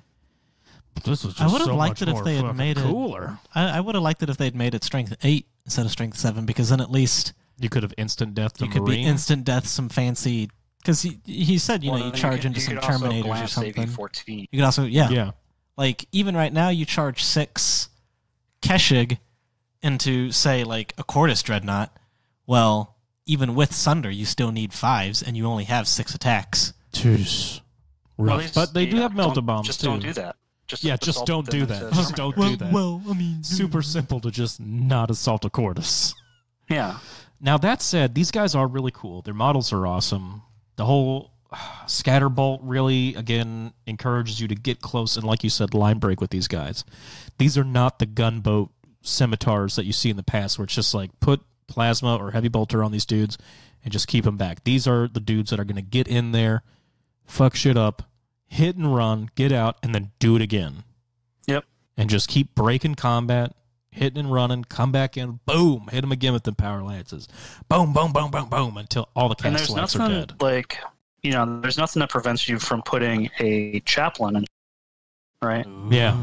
But this was I just would have so liked much it if more they had fucking made it cooler. I would have liked it if they'd made it strength 8 instead of strength 7, because then at least You could have instant death the you could Marine. be instant death some fancy. Because he said, you charge into some Terminators or glance something. AV-14. You could also, yeah. Yeah. Like, even right now, you charge 6 Keshig into, say, like, a Cordis Dreadnought. Well, even with Sunder, you still need 5s, and you only have 6 attacks. Jeez. Well, Rough. But they do have melta bombs, Just too. don't do that. Just just assault don't them do into that. Just don't Terminator. do that. Well, I mean... Super simple to just not assault a Cordis. Yeah. Now, that said, these guys are really cool. Their models are awesome. The whole Scatterbolt really, again, encourages you to get close and, like you said, line break with these guys. These are not the gunboat scimitars that you see in the past where it's just like put plasma or heavy bolter on these dudes and just keep them back. These are the dudes that are going to get in there, fuck shit up, hit and run, get out, and then do it again. Yep. And just keep breaking combat, hitting and running, come back in, boom, hit them again with the power lances. Boom, boom, boom, boom, boom, until all the And cast there's slots are nothing dead. like, there's nothing that prevents you from putting a chaplain in, right? Yeah.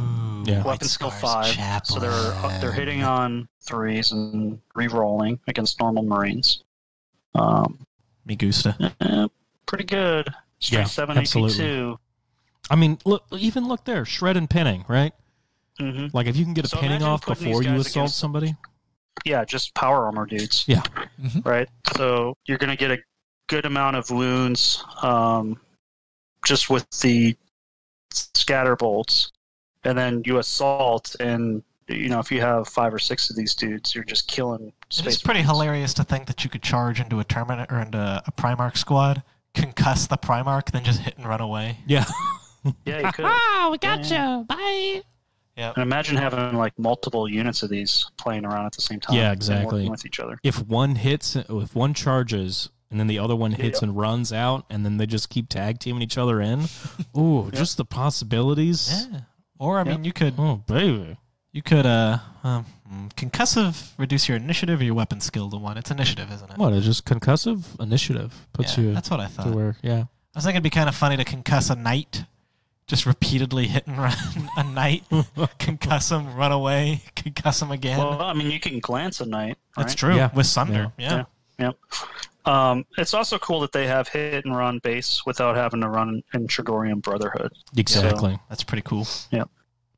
Yeah. Weapon skill 5, so they're hitting on 3s and re-rolling against normal Marines. Me gusta. Pretty good. Strength 7 absolutely. AP2. I mean, look there, shred and pinning, right? Mm-hmm. Like if you can get a So pinning imagine off putting before these you guys assault against- somebody. Yeah, just power armor dudes. Yeah. Right? So you're going to get a good amount of wounds just with the scatter bolts. And then you assault, and if you have 5 or 6 of these dudes, you're just killing space. It's pretty Marines. hilarious to think that you could charge into a Terminator or into a Primarch squad, concuss the Primarch, then just hit and run away. Yeah. Yeah, you could. Oh, we got you. Bye. Yeah. And imagine having like multiple units of these playing around at the same time. Yeah, and exactly. working with each other. If one charges, and then the other one hits and runs out, and then they just keep tag teaming each other in, ooh, just the possibilities. Yeah. Or, I mean, you could Oh, baby. concussive reduce your initiative or your weapon skill to 1. It's initiative, isn't it? What? It's just concussive initiative puts Yeah, you that's what I to thought. where, yeah. I think it'd be kind of funny to concuss a knight. Just repeatedly hit and run a knight, concuss him, run away, concuss him again. Well, I mean, you can glance a knight. Right? That's true. Yeah. With Sunder. Yeah. It's also cool that they have hit and run base without having to run in Tregorian Brotherhood. Exactly. So, that's pretty cool. Yeah.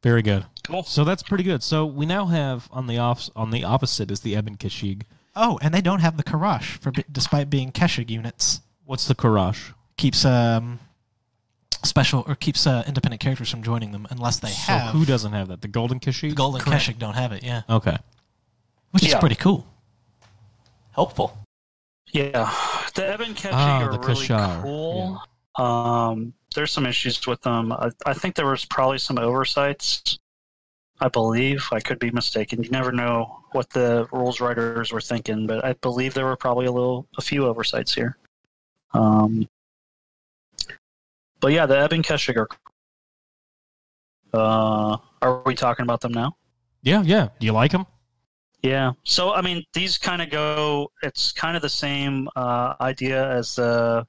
Very good. Cool. So that's pretty good. So we now have on the opposite is the Ebon Kashig. Oh, and they don't have the Karash despite being Keshig units. What's the Karash? Keeps independent characters from joining them unless they have. So who doesn't have that? The Golden Kashig? The Golden Correct. Keshig don't have it, yeah. Okay. Which is pretty cool. Helpful. Yeah. The Ebon Keshig are the really Kashar. cool. Yeah. There's some issues with them. I think there was probably some oversights. I believe. I could be mistaken. You never know what the rules writers were thinking, but I believe there were probably a few oversights here. But yeah, the Ebon Keshig are we talking about them now? Yeah. Do you like them? Yeah. So, I mean, these kind of go, it's kind of the same idea as the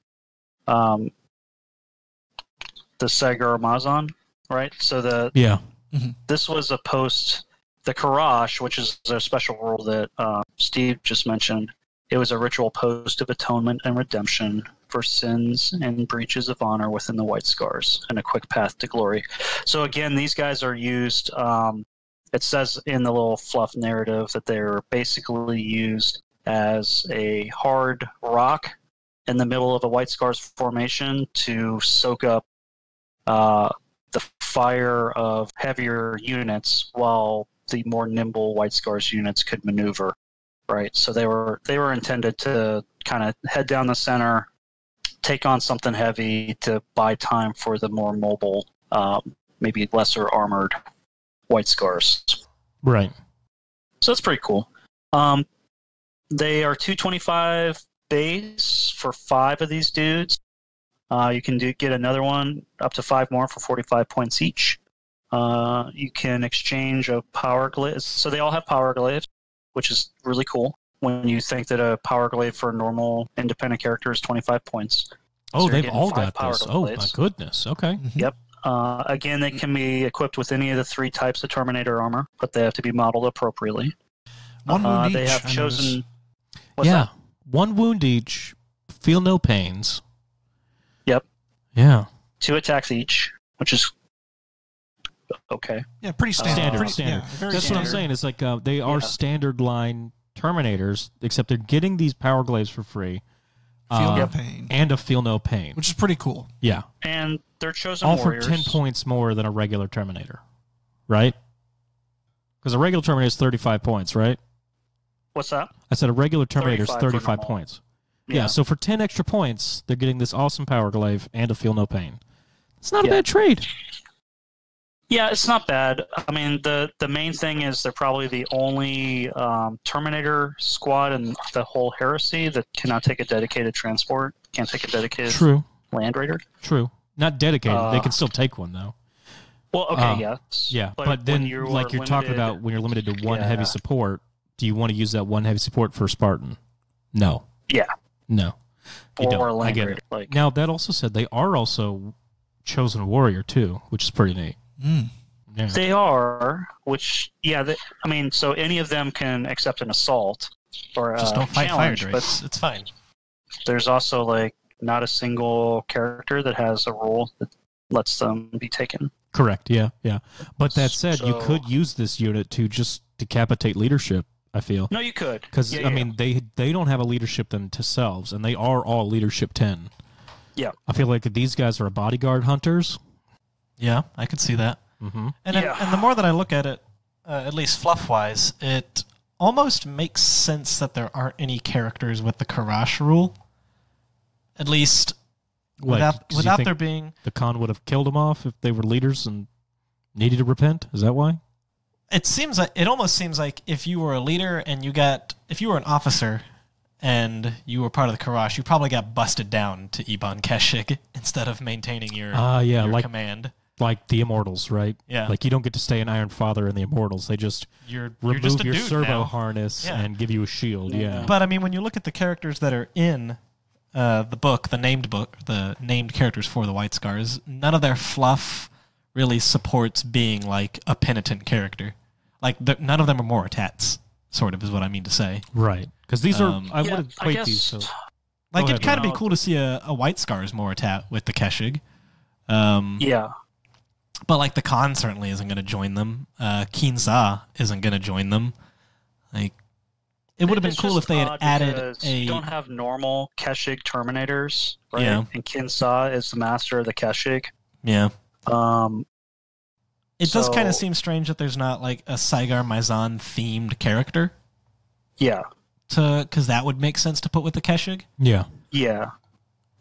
Sagar Amazon, right? So this was a post, the Karash, which is a special rule that Steve just mentioned. It was a ritual post of atonement and redemption for sins and breaches of honor within the White Scars and a quick path to glory. So again, these guys are used, it says in the little fluff narrative that they're basically used as a hard rock in the middle of a White Scars formation to soak up the fire of heavier units while the more nimble White Scars units could maneuver. Right, so they were intended to kind of head down the center, take on something heavy to buy time for the more mobile, maybe lesser armored White Scars. Right. So that's pretty cool. They are 225 base for 5 of these dudes. You can get another one up to 5 more for 45 points each. You can exchange a power glaive. So they all have power glaives, which is really cool when you think that a power glaive for a normal independent character is 25 points. Oh, So they've you're all getting 5 got this. power Oh, my glaives. goodness. Okay. Yep. Again, they can be equipped with any of the 3 types of Terminator armor, but they have to be modeled appropriately. One wound They each, have I chosen. noticed. What's Yeah. that? 1 wound each. Feel no pains. Yep. Yeah. 2 attacks each, which is okay. Yeah, pretty standard. Standard. Pretty- yeah, very That's what I'm standard. saying. It's like they are Yeah. standard line Terminators, except they're getting these power glaives for free. Feel no Yep. pain, And a feel no pain. which is pretty cool. Yeah. And they're chosen All warriors. for 10 points more than a regular Terminator. Right? Because a regular Terminator is 35 points, right? What's that? I said a regular Terminator is 35 for 35 normal. points. Yeah, so for 10 extra points, they're getting this awesome power glaive and a feel no pain. It's not a bad trade. Yeah, it's not bad. I mean, the main thing is they're probably the only Terminator squad in the whole Heresy that cannot take a dedicated transport, can't take a dedicated True. Land Raider. True. Not dedicated. They can still take one, though. Well, okay, yes. Yeah, but when then, you like are you're talking limited- about when you're limited to one Yeah. heavy support, do you want to use that one heavy support for Spartan? No. Yeah. No. You Or don't. I Land get Raider. it. Like, Now, that also said they are also chosen warrior, too, which is pretty neat. Yeah. they are, which, I mean, so any of them can accept an assault or Just a don't fight fire challenge, drakes. It's fine. but there's also, like, not a single character that has a rule that lets them be taken. Correct, yeah. But that said, you So- could use this unit to just decapitate leadership, I feel. No, you could. Because, Yeah, I mean, they don't have a leadership themselves, and they are all leadership 10. Yeah. I feel like these guys are bodyguard hunters. Yeah, I could see that. Mm-hmm. And the more that I look at it, at least fluff-wise, it almost makes sense that there aren't any characters with the Karash rule. At least without there being... The Khan would have killed them off if they were leaders and needed to repent? Is that why? It almost seems like if you were a leader and if you were an officer and you were part of the Karash, you probably got busted down to Ebon Keshig instead of maintaining your command. Like the Immortals, right? Yeah. Like you don't get to stay an Iron Father in the Immortals. They just You're remove just a your dude servo now. harness Yeah. and give you a shield. Yeah. But I mean, when you look at the characters that are in the named characters for the White Scars, none of their fluff really supports being like a penitent character. Like none of them are Moritats, sort of is what I mean to say. Right. Because these are, I Yeah, would I equate guess- these. So. Like Go it'd ahead, kind of be cool to see a White Scars Moritat with the Keshig. Yeah. But like the Khan certainly isn't going to join them. Keen Sa isn't going to join them. Like it would have been It's cool just if they had odd added because a. You don't have normal Keshig Terminators, right? Yeah. And Kinsa is the master of the Keshig. Yeah. Um, It does kind of so- seem strange that there's not like a Saigar Maizan themed character, yeah. because that would make sense to put with the Keshig. Yeah. Yeah.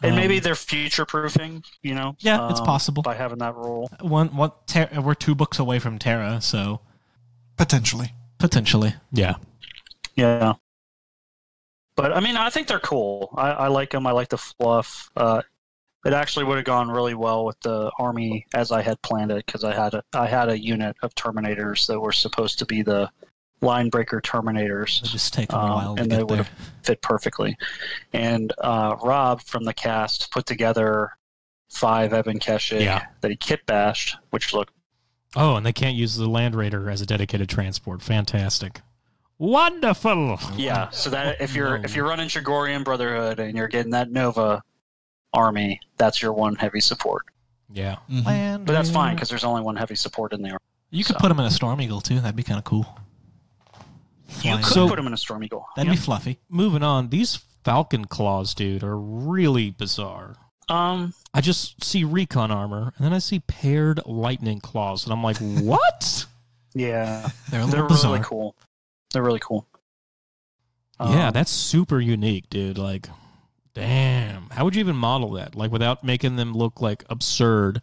And maybe they're future proofing, Yeah, it's possible. by having that rule. We're 2 books away from Terra, so Potentially. potentially. Yeah. Yeah. But I mean, I think they're cool. I like them. I like the fluff. It actually would have gone really well with the army as I had planned it because I had a unit of Terminators that were supposed to be the line breaker Terminators. It'll just take them a while to and they get would there. have fit perfectly. And Rob from the cast put together 5 Evan Keshig Yeah. that he kit bashed, which looked Oh, and they can't use the Land Raider as a dedicated transport. Fantastic. Wonderful. yeah. So that if you're running Chagorian Brotherhood and you're getting that Nova army, that's your one heavy support. Yeah. Mhm. Land But that's fine Raider. because there's only one heavy support in there. You could so- put them in a Storm Eagle too. That'd be kind of cool. You Flying. could So- put him in a Storm Eagle. That'd Yeah. be fluffy. Moving on, these Falcon Claws, dude, are really bizarre. I just see recon armor, and then I see paired lightning claws, and I'm like, what? Yeah. They're a They're little bizarre. really cool. They're really cool. Yeah, that's super unique, dude. Like, damn. How would you even model that? Like, without making them look like absurd?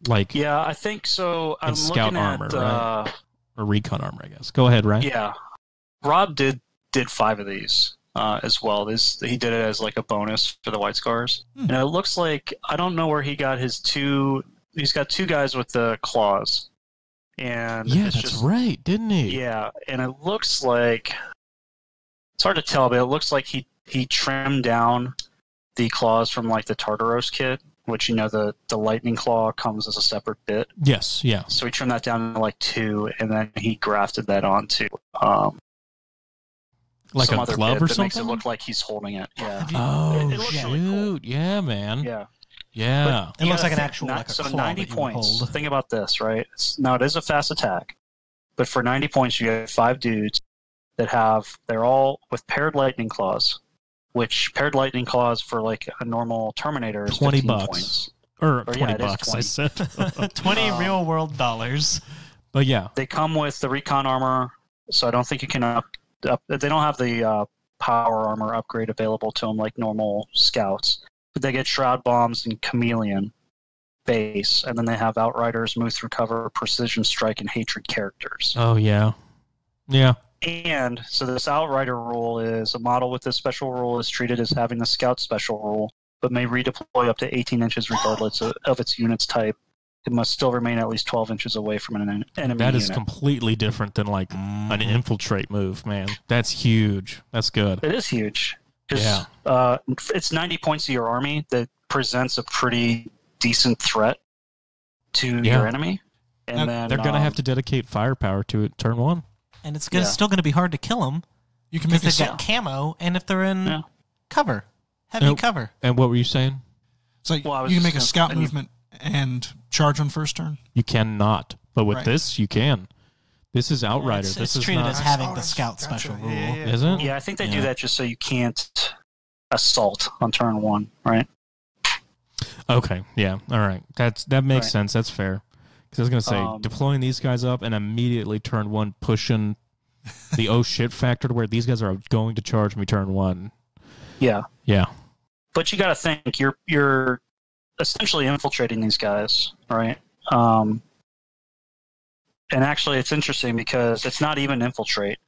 Like, Yeah, I think so. I'm scout looking armor, at right? Or recon armor, I guess. Go ahead, right? yeah. Rob did 5 of these as well. He did it as like a bonus for the White Scars, and it looks like I don't know where he got his 2. He's got 2 guys with the claws, and Yeah, it's that's just, right, didn't he? Yeah, and it looks like it's hard to tell, but it looks like he trimmed down the claws from like the Tartaros kit, which the lightning claw comes as a separate bit. Yes, yeah. So he trimmed that down to like 2, and then he grafted that onto Like some a other glove bit or that makes it something? look like he's holding it. Yeah, Oh, It looks shoot. really cool. Yeah, man. yeah. Yeah. It You looks gotta like an think, actual like a so claw 90 that you would points. hold. Think about this, right? Now it is a fast attack, but for 90 points, you have 5 dudes that they're all with paired lightning claws, which paired lightning claws for like a normal Terminator is 20 15 bucks. points. Or Or, yeah, $20, it is I 20. said. 20 real world dollars. But yeah. They come with the recon armor, so I don't think you can up. They don't have the power armor upgrade available to them like normal scouts, but they get shroud bombs and chameleon base, and then they have outriders, move through cover, precision strike, and hatred characters. Oh, yeah. Yeah. And so this outrider rule is a model with this special rule is treated as having the scout special rule, but may redeploy up to 18 inches regardless of its unit's type. It must still remain at least 12 inches away from an enemy That is unit. completely different than like an infiltrate move, man. That's huge. That's good. It is huge. 'Cause, Yeah. It's 90 points of your army that presents a pretty decent threat to Yeah. your enemy. And then They're going to have to dedicate firepower to it turn 1. And it's Yeah. still going to be hard to kill them You can make because a they've got camo, and if they're in Yeah. cover, heavy Nope. cover. And what were you saying? It's like Well, I was you can just make a gonna- scout and you- movement and charge on first turn. You cannot. But with Right. this, you can. This is Outrider. It's, this it's is treated not, as having Oh, the that's- scout gotcha. special Yeah, rule. yeah, yeah. is it? Yeah, I think they Yeah. do that just so you can't assault on turn 1, right? Okay. Yeah. All right. That makes Right. sense. That's fair. Because I was going to say, deploying these guys up and immediately turn 1 pushing the oh shit factor to where these guys are going to charge me turn 1. Yeah. Yeah. But you got to think you're essentially infiltrating these guys, right? And actually, it's interesting because it's not even infiltrate,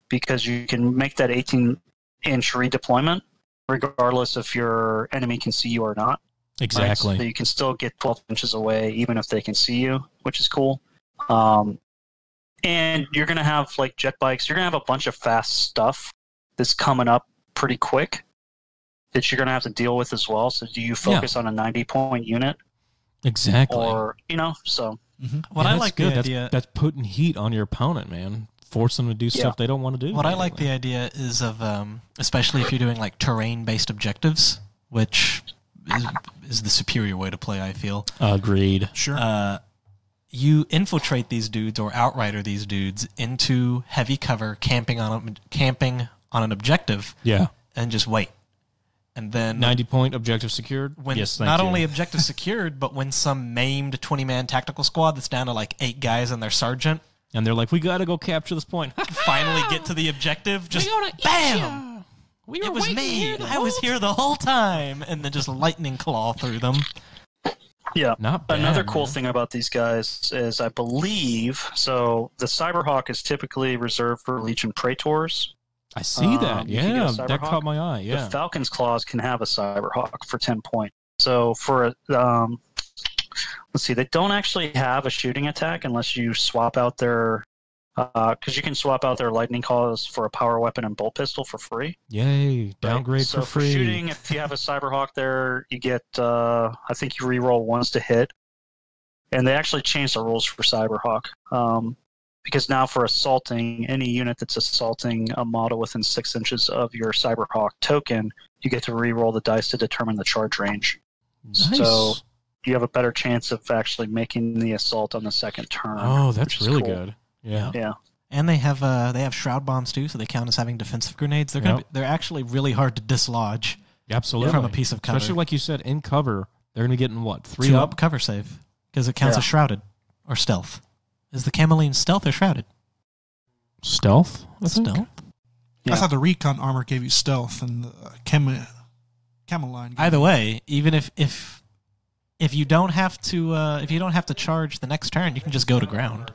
because you can make that 18-inch redeployment regardless if your enemy can see you or not. Right? Exactly. So you can still get 12 inches away even if they can see you, which is cool. And you're going to have like jet bikes. You're going to have a bunch of fast stuff that's coming up pretty quick. that you're going to have to deal with as well. So do you focus on a 90-point unit? Exactly. Or, so. What I like good. the idea... That's putting heat on your opponent, man. Force them to do stuff they don't want to do. What I like the idea is of, especially if you're doing like terrain-based objectives, which is the superior way to play, I feel. Agreed. Sure. You infiltrate these dudes or outrider these dudes into heavy cover, camping on an objective. Yeah. And just wait. And then 90-point objective secured. When yes, not only objective secured, but when some maimed 20-man tactical squad that's down to like 8 guys and their sergeant, and they're like, "We got to go capture this point." finally get to the objective. Just bam! It was me. I was here the whole time, and then just lightning claw through them. Yeah. Not bad, Another cool man. thing about these guys is, I believe, so the Cyberhawk is typically reserved for Legion Praetors. I see that. You can get a Yeah, Cyberhawk. that caught my eye. Yeah. The Falcon's Claws can have a Cyberhawk for 10 points. So for let's see, they don't actually have a shooting attack unless you swap out their, because you can swap out their lightning claws for a power weapon and bolt pistol for free. Yay! Downgrade So for free. shooting, if you have a Cyberhawk there, you get, I think you reroll once to hit. And they actually changed the rules for Cyberhawk. Because now for assaulting, any unit that's assaulting a model within 6 inches of your Cyberhawk token, you get to reroll the dice to determine the charge range. Nice. So you have a better chance of actually making the assault on the second turn. Oh, that's which is really cool. good. Yeah. Yeah. And they have shroud bombs too, so they count as having defensive grenades. They're actually really hard to dislodge Absolutely. from a piece of cover. Especially like you said, in cover, they're going to be getting what? 3 2 up? up cover save because it counts Yeah. as shrouded or stealth. Is the Cameline stealth or shrouded? Stealth? I think? Stealth. Yeah. I thought the recon armor gave you stealth, and the Cameline. Either way, even if you don't have to charge the next turn, you can just go to ground.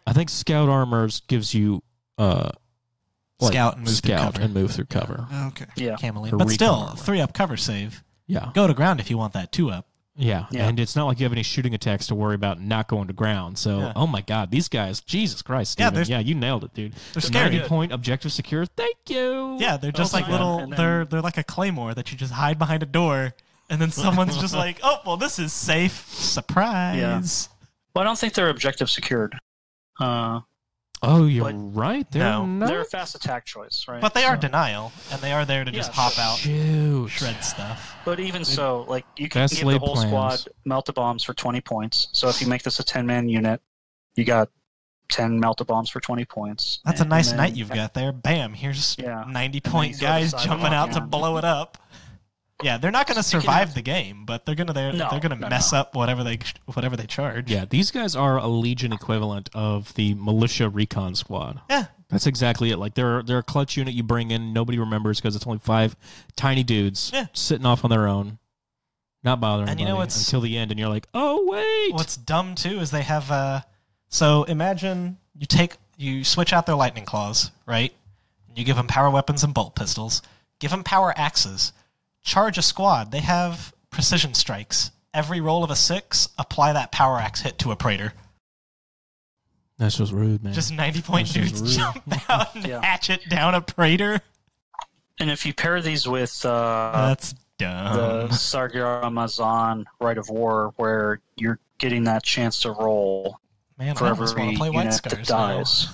I think Scout Armors gives you Scout and move through scout cover. and move through cover. Okay. Yeah. Cameline. Or But recon still, armor. 3 up cover save. Yeah. Go to ground if you want that 2 up. Yeah. Yeah. And it's not like you have any shooting attacks to worry about not going to ground. So, Yeah. oh my God, these guys, Jesus Christ, Yeah, Steven. they're- Yeah, you nailed it, dude. They're scary. 90-point objective secure. Thank you. Yeah, they're just Oh, like yeah. little. And then- They're like a claymore that you just hide behind a door, and then someone's just like, "Oh, well, this is safe. Surprise!" Well, I don't think they're objective secured. Oh, you're But- right. They're No. not. They're a fast attack choice, right? But they are So- denial, and they are there to just Yeah, hop sure. out, Shoot. shred stuff. But even so, like, you can Best give the laid whole plans. squad melt-a-bombs for 20 points. So if you make this a 10-man unit, you got 10 melt-a-bombs for 20 points. That's a And nice then- night you've got there. Bam! Here's Yeah. 90-point And then you guys throw the jumping Cyberhawk out to in. blow it up. Yeah, they're not going to Speaking survive of- the game, but they're gonna No, mess up whatever they charge. Yeah, these guys are a Legion equivalent of the militia recon squad. Yeah. That's exactly it. Like they're a clutch unit you bring in, nobody remembers because it's only 5 tiny dudes Yeah. sitting off on their own, not bothering And you know anybody what's- until the end, and you're like, oh wait. What's dumb too is they have so imagine you switch out their lightning claws, right? You give them power weapons and bolt pistols. Give them power axes. Charge a squad. They have precision strikes. Every roll of a 6, apply that power axe hit to a Praetor. That's just rude, man. Just 90-point That's just dudes rude. jump out and Yeah. hatchet down a Praetor. And if you pair these with That's the dumb. Sargar Amazon Rite of War, where you're getting that chance to roll Man, for I almost every want to play White unit that Scars now. dies.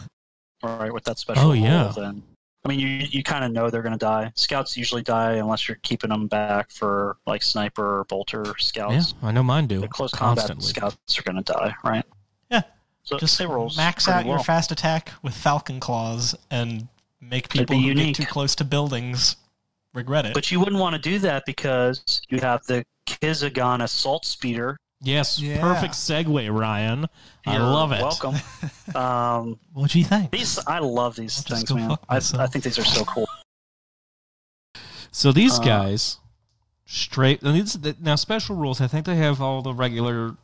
All right, with that special Oh, yeah. rule, then I mean, you kind of know they're going to die. Scouts usually die unless you're keeping them back for like sniper or bolter yeah, scouts. I know mine do. The close combat constantly. scouts are going to die, right? Yeah. So Just they rolls max pretty out your well. fast attack with Falcon Claws and make It'd people be who unique. get too close to buildings regret it. But you wouldn't want to do that because you have the Kizagon Assault Speeder. Yes, Yeah. perfect segue, Ryan. I You're love it. Welcome. What do you think? I love these I'll just things, go man. fuck I myself. think these are so cool. So these Uh, guys, straight and now special rules. I think they have all the regular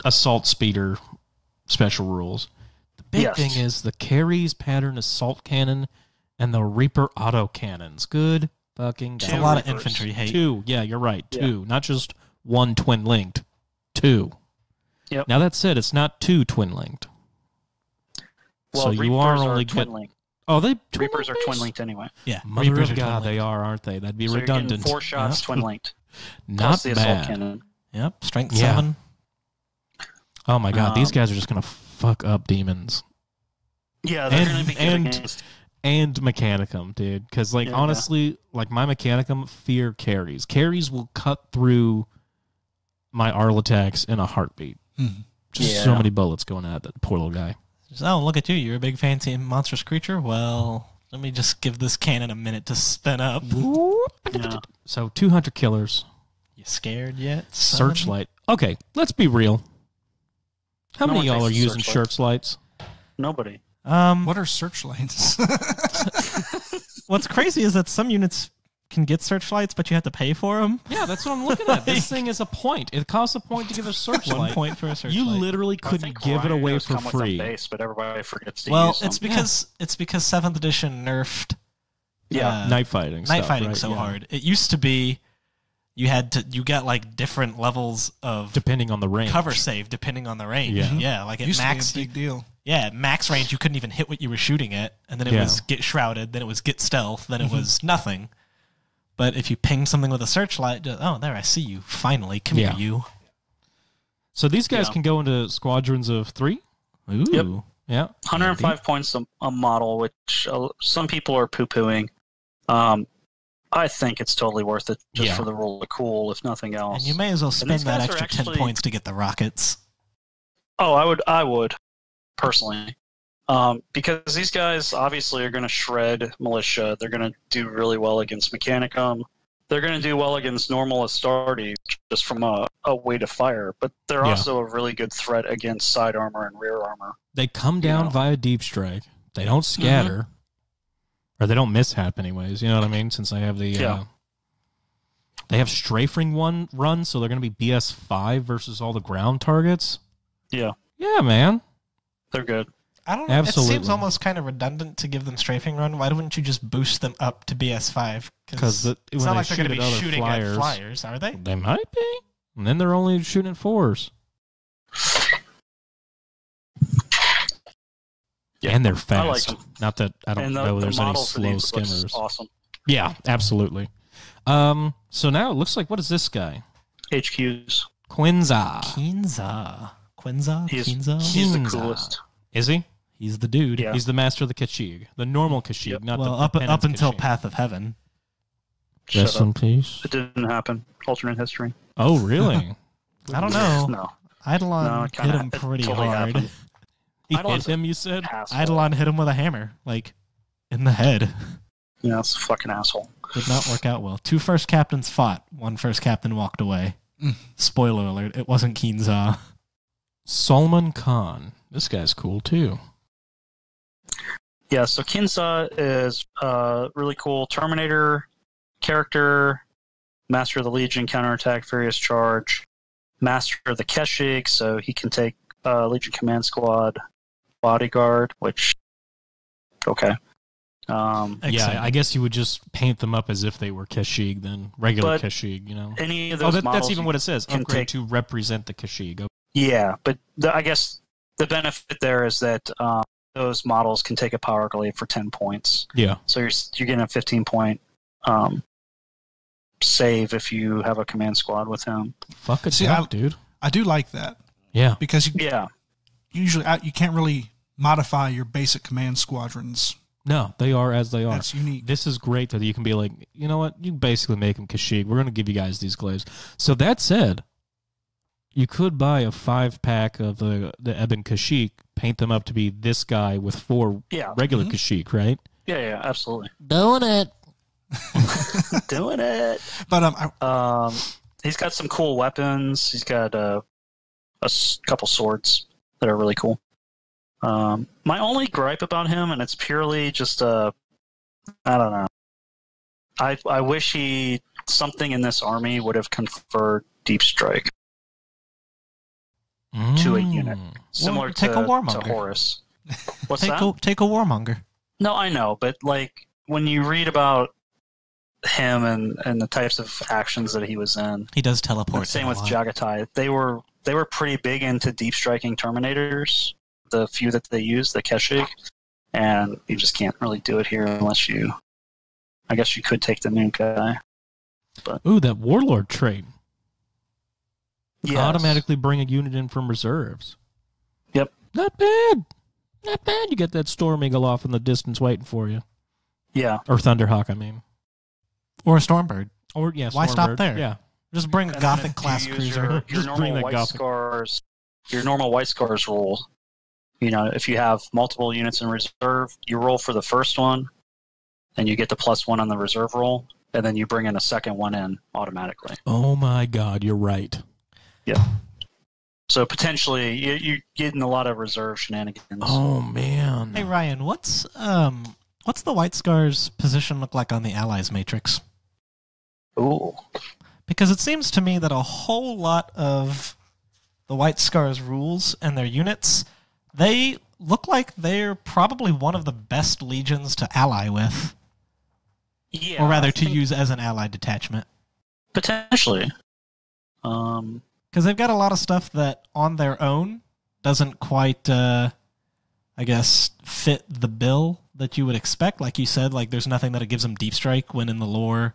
assault speeder special rules. The big Yes. thing is the Carries pattern assault cannon and the Reaper auto cannons. Good fucking There's God. a lot of Reapers. infantry hate. 2. Yeah, you're right. Yeah. 2, not just 1 twin linked. 2. Yep. Now that said, it's not 2 twin linked. Well, so you are Reapers only twin get link. Oh, they Reapers are twin linked anyway. Yeah, Mother Reapers of are God, twin-linked. they are, aren't they? That'd be So you're redundant. getting 4 shots twin linked. Not Plus the assault bad. cannon. Yep, strength Yeah. 7. Oh my God, these Um, guys are just gonna fuck up demons Yeah, they're going to be good and against. and Mechanicum, dude. Because like Yeah. honestly, like my Mechanicum fear carries. Carries will cut through my Arl attacks in a heartbeat. Just so Yeah. many bullets going at that poor little guy. Oh, look at you. You're a big fancy monstrous creature. Well, let me just give this cannon a minute to spin up. Yeah. So 200 killers. You scared yet? son? Searchlight. Okay, let's be real. How No many of one y'all are takes a using searchlight. searchlights? Nobody. What are searchlights? What's crazy is that some units can get searchlights, but you have to pay for them. Yeah, that's what I'm looking at. This thing is a point. It costs a point to give a 1 searchlight. point for a searchlight. You literally I couldn't think give it away rhinos for come with them free. base, but everybody forgets to Well, use them. it's because 7th edition nerfed Yeah. Night fighting. night stuff, fighting right? so Yeah. hard. It used to be you got like different levels of Depending on the range. cover save depending on the range. Yeah. Yeah, like at Used max to be a big deal. yeah, at max range you couldn't even hit what you were shooting at, and then it Yeah. was get shrouded, then it was get stealth, then it was nothing. But if you ping something with a searchlight, oh, there I see you. Finally, come Yeah. here, you. So these guys Yeah. can go into squadrons of 3? Ooh. Yep. Yeah. 105 points a model, which some people are poo-pooing. I think it's totally worth it just Yeah. for the rule of cool, if nothing else. And you may as well these spend that guys are extra 10 actually- points to get the rockets. Oh, I would personally, because these guys obviously are going to shred militia. They're going to do really well against Mechanicum. They're going to do well against normal Astartes just from a weight of fire. But they're Yeah. also a really good threat against side armor and rear armor. They come down know. via deep strike. They don't scatter. Or they don't mishap anyways, you know what I mean? Since they have the Yeah. they have strafing one run, so they're gonna be BS5 versus all the ground targets. Yeah, Yeah, man. they're good. I don't know. Absolutely. It seems almost kind of redundant to give them strafing run. Why wouldn't you just boost them up to BS5? Because it's when not they like they're going to shoot be at other shooting flyers, at flyers, are they? they might be. And then they're only shooting at 4s. Yeah. And they're I like fast. them. Not that I don't And know the there's any model for slow these looks skimmers. awesome. Yeah, absolutely. So now it looks like, what is this guy? HQs. Quinza. Quinza? He's Quinza? the Quinza. coolest. Is he? He's the dude. Yeah. He's the master of the Kashyyyk. The normal Kashyyyk, Yep. not Well, the up penance until Kashyyyk. Path of Heaven. Shut Rest up. in peace. It didn't happen. Alternate history. Oh, really? I don't know. No. Eidolon No, it kinda- hit him it pretty totally hard. happened. He hit Eidolon's him, you said? Asshole. Eidolon hit him with a hammer, like, in the head. Yeah, it's a fucking asshole. Did not work out well. 2 first captains fought. 1 first captain walked away. Spoiler alert, it wasn't Quinza. Salman Khan. This guy's cool, too. Yeah, so Kinza is really cool. Terminator character, Master of the Legion, counterattack, furious charge, Master of the Kashyyyk, so he can take Legion Command Squad, bodyguard, which okay. Yeah, Exciting. I guess you would just paint them up as if they were Kashyyyk, then regular But Kashyyyk, you know? Any of Oh, those that's models even you what it says. can Upgrade take- to represent the Kashyyyk. Okay. Yeah, but I guess the benefit there is that those models can take a power glaive for 10 points. Yeah. So you're getting a 15-point save if you have a command squad with him. Fuck it, See, dude. I do like that Yeah. because you Yeah, usually you can't really modify your basic command squadrons. No, they are as they are. That's unique. This is great that you can be like, you know what? You can basically make them Kashyyyk. We're going to give you guys these glaives. So that said, you could buy a 5-pack of the Ebon Kashyyyk, paint them up to be this guy with 4 yeah, regular Kashyyyk, right? yeah, absolutely. Doing it. Doing it. But He's got some cool weapons. He's got a couple swords that are really cool. My only gripe about him, and it's purely just I don't know. I wish something in this army would have conferred deep strike to a unit, similar take a to warmonger. Horus. What's Take that? a warmonger. No, I know, but like when you read about him and the types of actions that he was in, He does teleport. same a with lot. Jagatai, they were pretty big into deep striking Terminators. The few that they used, the Kashyyyk, and you just can't really do it here unless you. I guess you could take the new guy. But Ooh, that Warlord trait. yes. Automatically bring a unit in from reserves. Yep. Not bad. Not bad. You get that Storm Eagle off in the distance waiting for you. Yeah. Or Thunderhawk, I mean. Or a Stormbird. Or, yeah, Why stop Stormbird. there? Yeah. Just bring a And Gothic then if class you use cruiser. Your Just bring normal that White Gothic. Scars. Your normal White Scars rule. If you have multiple units in reserve, you roll for the first one, and you get the +1 on the reserve roll, and then you bring in a second one in automatically. Oh, my God. You're right. Yep. So potentially, you're getting a lot of reserve shenanigans. Oh, man. Hey Ryan, what's the White Scars position look like on the Allies matrix? Ooh. Because it seems to me that a whole lot of the White Scars rules and their units, they look like they're probably one of the best legions to ally with, Yeah. or rather I to think use as an allied detachment. potentially. Because they've got a lot of stuff that on their own doesn't quite, I guess, fit the bill that you would expect. Like you said, like there's nothing that gives them deep strike, when in the lore,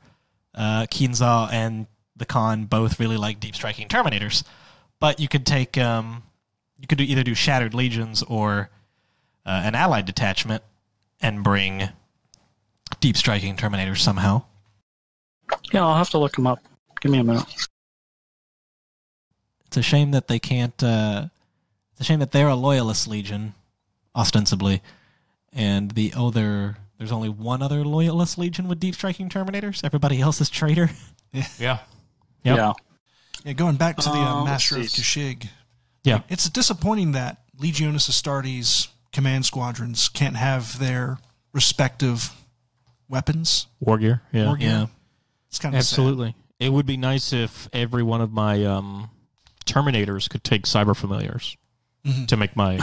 Kinza and the Khan both really like deep striking Terminators. But you could take, you could either do Shattered Legions or an allied detachment and bring deep striking Terminators somehow. Yeah, I'll have to look them up. Give me a minute. It's a shame that they can't. It's a shame that they're a loyalist legion, ostensibly, and there's only one other loyalist legion with deep striking Terminators. Everybody else is traitor. Yeah. Yep. Yeah. Yeah, going back to the Master of let's see. Kashyyyk. Yeah. It's disappointing that Legionis Astartes command squadrons can't have their respective weapons. War gear. Yeah. War gear. Yeah. It's kind of Absolutely. It would be nice if every one of my Terminators could take cyber familiars to make my.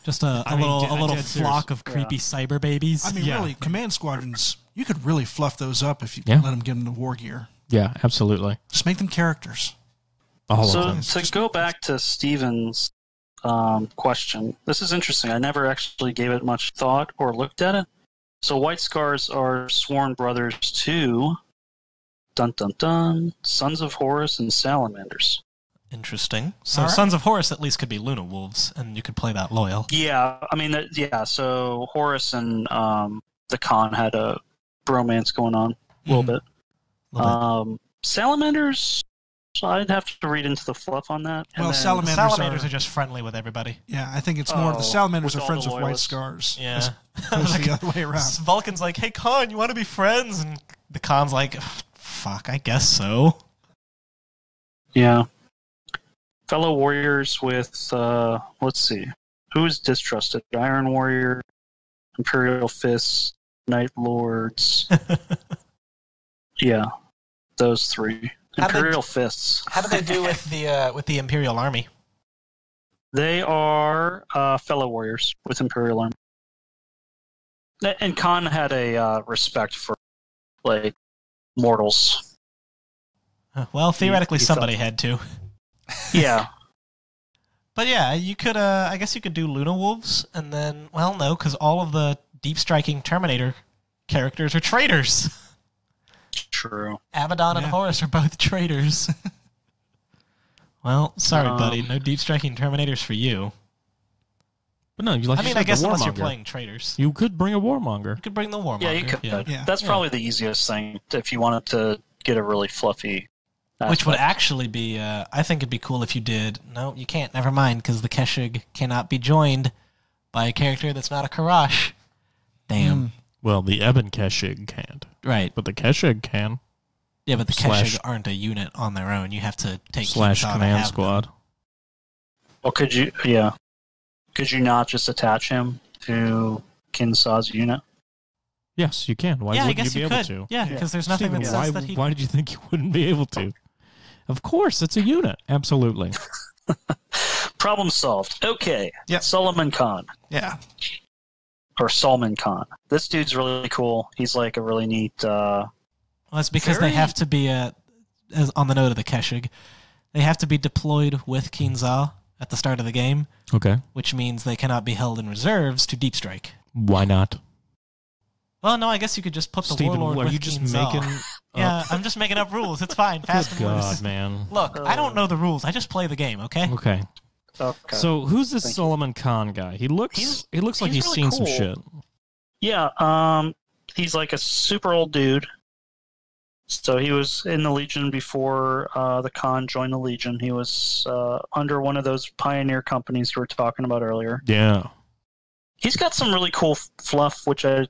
Just a I mean, little dead serious. flock of creepy cyber babies. sad. I mean, Yeah. really, command squadrons, you could really fluff those up if you Yeah. let them get into war gear. Yeah, absolutely. Just make them characters. All So of them. to go back to Steven's question, this is interesting. I never actually gave it much thought or looked at it. So White Scars are sworn brothers to dun dun dun Sons of Horus and Salamanders. Interesting. So All right. Sons of Horus at least could be Luna Wolves, and you could play that loyal. Yeah, I mean, so Horus and the Khan had a bromance going on a little bit. Salamanders, I'd have to read into the fluff on that. And Well, then- Salamanders Salamanders are- are just friendly with everybody. Yeah, I think it's more the Oh, Salamanders with are all friends the with White loyalists. Scars. Yeah. As opposed to the other way around. Vulcan's like, hey, Khan, you want to be friends? And the Khan's like, fuck, I guess so. Yeah. Fellow warriors with, let's see, who's distrusted? Iron Warrior, Imperial Fists, Night Lords. Yeah, those three. How do they- Imperial Fists. How do they do with the Imperial Army? They are fellow warriors with Imperial Army. And Khan had a respect for, like, mortals. Well, theoretically, he somebody had to. Yeah. But yeah, you could. I guess you could do Luna Wolves, and then, well, no, because all of the deep striking Terminator characters are traitors. True. Abaddon and Yeah. Horus are both traitors. Well, sorry, buddy, no deep striking Terminators for you. But no, like I you mean, said, I guess the unless you're Warmonger. playing traitors, You could bring a Warmonger. you could bring the Warmonger. Yeah, you could. Yeah. That's Yeah. probably the easiest thing if you wanted to get a really fluffy. Which would aspect. actually be, I think it'd be cool if you did. No, you can't. Never mind, because the Kashyyyk cannot be joined by a character that's not a Karash. Damn. Well, the Ebon Kashyyyk can't, Right. but the Kashyyyk can. Yeah, but the Slash- Kashyyyk aren't a unit on their own. You have to take Slash Kinza to command have squad. Well, could you? Yeah. Could you not just attach him to Kinsa's unit? Yes, you can. Why Yeah, I wouldn't guess you you be able could. to? Yeah, because there's nothing Steven, that why, says that he. why did you think you wouldn't be able to? Of course, it's a unit. Absolutely. Problem solved. Okay. Yep. Solomon Khan. Yeah. Or Salman Khan. This dude's really cool. He's like a really neat. Well, it's because Very- they have to be, as on the note of the Kashyyyk, they have to be deployed with Kinza at the start of the game, Okay. which means they cannot be held in reserves to deep strike. Why not? Well, no, I guess you could just put the Steven, warlord are with you just King Zal. making... Yeah, I'm just making up rules. It's fine. Fast and God, loose. man. Look, I don't know the rules. I just play the game, okay? Okay. Okay. So who's this Thank you. Solomon Khan guy? He looks like he's really seen some cool. shit. Yeah, he's like a super old dude. So he was in the Legion before the Khan joined the Legion. He was under one of those pioneer companies we were talking about earlier. Yeah. He's got some really cool fluff, which I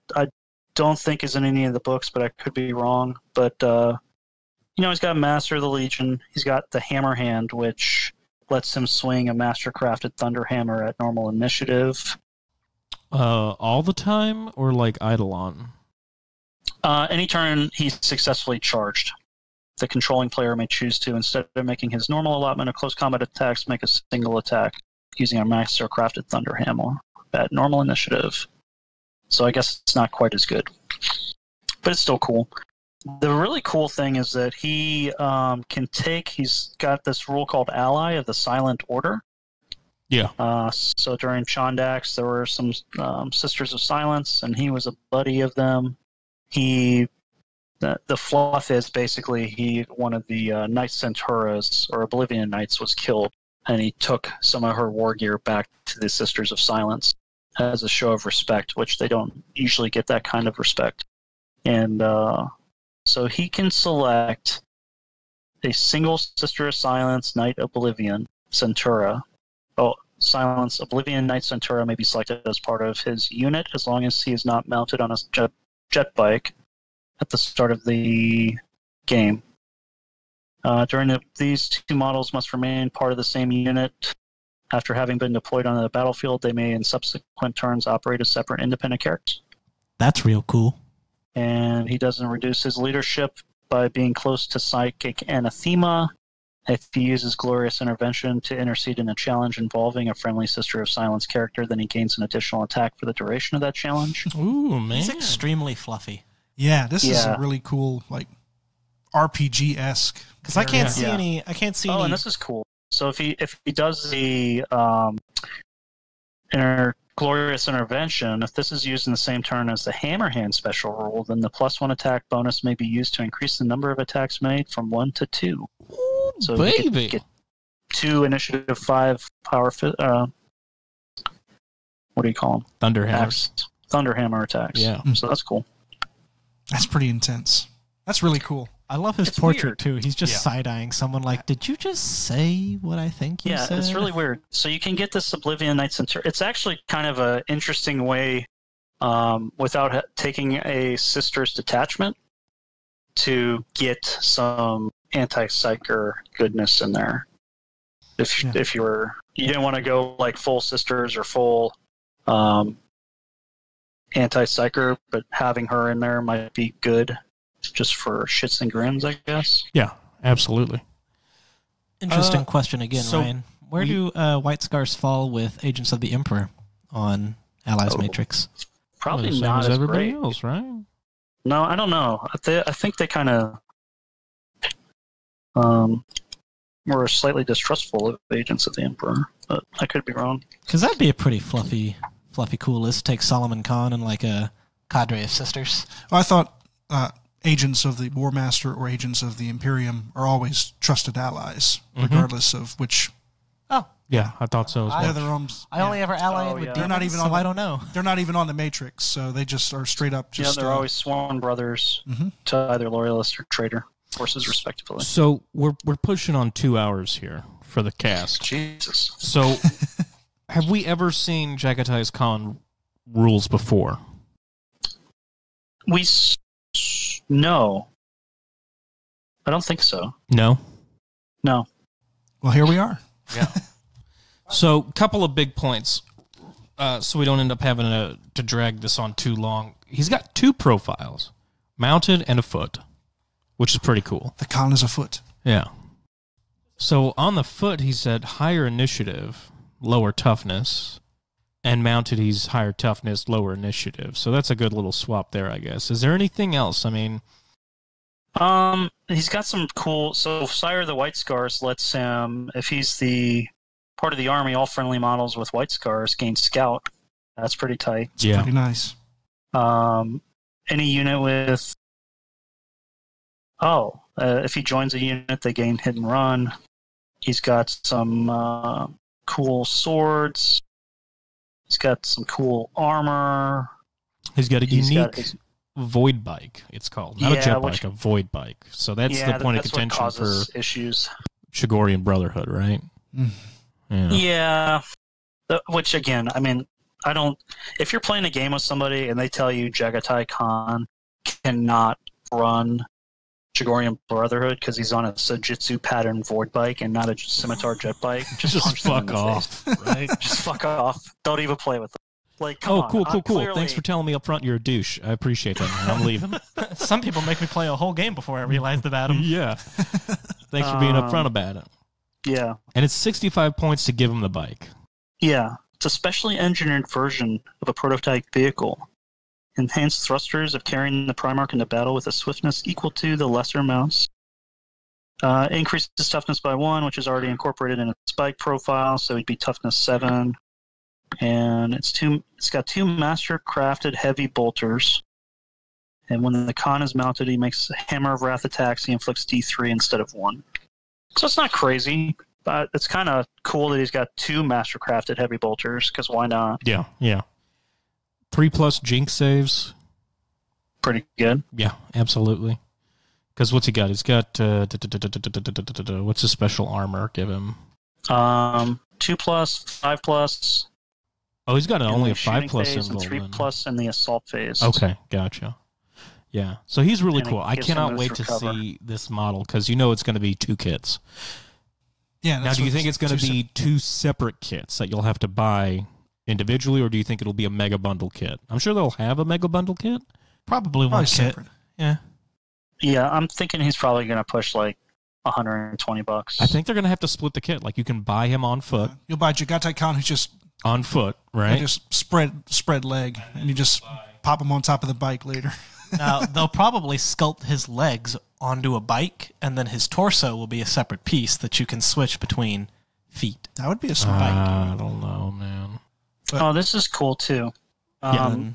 don't think is in any of the books, but I could be wrong. But, he's got Master of the Legion. He's got the Hammer Hand, which lets him swing a master-crafted Thunder Hammer at normal initiative. All the time or like Eidolon? Any turn he's successfully charged. The controlling player may choose to, instead of making his normal allotment of close combat attacks, make a single attack using a master-crafted Thunder Hammer at normal initiative. So I guess it's not quite as good. But it's still cool. The really cool thing is that he he's got this rule called Ally of the Silent Order. Yeah. So during Chondax, there were some Sisters of Silence, and he was a buddy of them. The fluff is basically one of the Knight Centauras, or Oblivion Knights, was killed, and he took some of her war gear back to the Sisters of Silence as a show of respect, which they don't usually get that kind of respect. And so he can select a single Sister of Silence Knight Oblivion Centaura. Silence Oblivion Knight Centaura may be selected as part of his unit as long as he is not mounted on a jet bike at the start of the game. These two models must remain part of the same unit. After having been deployed on the battlefield, they may in subsequent turns operate as separate independent characters. That's real cool. And he doesn't reduce his leadership by being close to Psychic Anathema. If he uses Glorious Intervention to intercede in a challenge involving a friendly Sister of Silence character, then he gains an additional attack for the duration of that challenge. Ooh, man. He's extremely fluffy. Yeah, this is a really cool, like, RPG-esque. Because I can't see any. I can't see any. And this is cool. So if he does the Glorious Intervention, if this is used in the same turn as the Hammer Hand special rule, then the +1 attack bonus may be used to increase the number of attacks made from 1 to 2. Ooh, So baby. get 2 initiative 5 power. What do you call them? Thunder Attacks. Thunder Hammer attacks. Yeah. So that's cool. That's pretty intense. That's really cool. I love his It's portrait weird. too. He's just side-eyeing someone like, "Did you just say what I think you said?" Yeah, it's really weird. So you can get this Oblivion Knight Centaur. It's actually kind of an interesting way, without taking a Sister's detachment, to get some anti-psyker goodness in there. If you didn't want to go like full Sisters or full anti-psyker, but having her in there might be good. Just for shits and grins, I guess. Yeah, absolutely. Interesting question again, so Ryan. Where do White Scars fall with Agents of the Emperor on Allies Matrix? Probably the same not as as everybody great. else, right? No, I don't know. I think they kind of were slightly distrustful of Agents of the Emperor, but I could be wrong. Because that'd be a pretty fluffy cool list. Take Solomon Khan and like a cadre of sisters. Well, I thought agents of the War Master or agents of the Imperium are always trusted allies, regardless of which. Oh, Yeah, I thought so as well. They're their own. I only ever ally Oh, with yeah. demons, They're not even so on the- I don't know. They're not even on the Matrix, so they just are straight up. Just They're always sworn brothers to either loyalist or traitor forces, respectively. So we're pushing on 2 hours here for the cast. Jesus. So have we ever seen Jagatai's Khan rules before? No. I don't think so. No? No. Well, here we are. Yeah. So, couple of big points, so we don't end up having to drag this on too long. He's got 2 profiles, mounted and afoot, which is pretty cool. The Khan is afoot. Yeah. So on the foot, he's at higher initiative, lower toughness, and mounted, he's higher toughness, lower initiative. So that's a good little swap there, I guess. Is there anything else? I mean, he's got some cool. So Sire of the White Scars lets him, if he's the part of the army, all friendly models with white scars gain scout. That's pretty tight. It's pretty nice. Any unit with... if he joins a unit, they gain hit and run. He's got some cool swords. He's got some cool armor. He's got a unique void bike, it's called. Not a jet bike, a void bike. So that's the point of contention for issues. Shigorian Brotherhood, right? Yeah. Which, again, I mean, I don't... If you're playing a game with somebody and they tell you Jagatai Khan cannot run Shigorian Brotherhood because he's on a Sojitsu pattern void bike and not a scimitar jet bike, just fuck off, right? Just fuck off. Don't even play with them. Like, come on. Cool. Clearly... Thanks for telling me up front you're a douche. I appreciate that, man. I'm leaving. Some people make me play a whole game before I realized about them. Yeah. Thanks for being upfront about it. Yeah. And it's 65 points to give him the bike. Yeah. It's a specially engineered version of a prototype vehicle. Enhanced thrusters of carrying the Primarch into battle with a swiftness equal to the lesser mounts. Increases toughness by 1, which is already incorporated in its bike profile, so it'd be toughness 7. And it's got 2 master-crafted heavy bolters. And when the Khan is mounted, he makes a Hammer of Wrath attacks. He inflicts D3 instead of 1. So it's not crazy, but it's kind of cool that he's got 2 master-crafted heavy bolters, because why not? Yeah. 3+ Jinx saves. Pretty good. Yeah, absolutely. Because what's he got? He's got... what's his special armor? Give him... 2+, 5+... Oh, he's got only a 5+ symbol. And 3+ in the assault phase. Okay, gotcha. Yeah, so he's really cool. I gives him cannot moves wait for to cover. see this model because you know it's going to be 2 kits. Yeah. Now, do you think it's going to be 2 separate kits that you'll have to buy individually, or do you think it'll be a mega bundle kit? I'm sure they'll have a mega bundle kit. Probably one kit. Separate. Yeah. Yeah, I'm thinking he's probably going to push like $120. I think they're going to have to split the kit. Like you can buy him on foot. You'll buy Jagatai Khan, who's just on foot, right? Just spread leg, and you just pop him on top of the bike later. Now, they'll probably sculpt his legs onto a bike, and then his torso will be a separate piece that you can switch between feet. That would be a smart I don't know, man. This is cool too.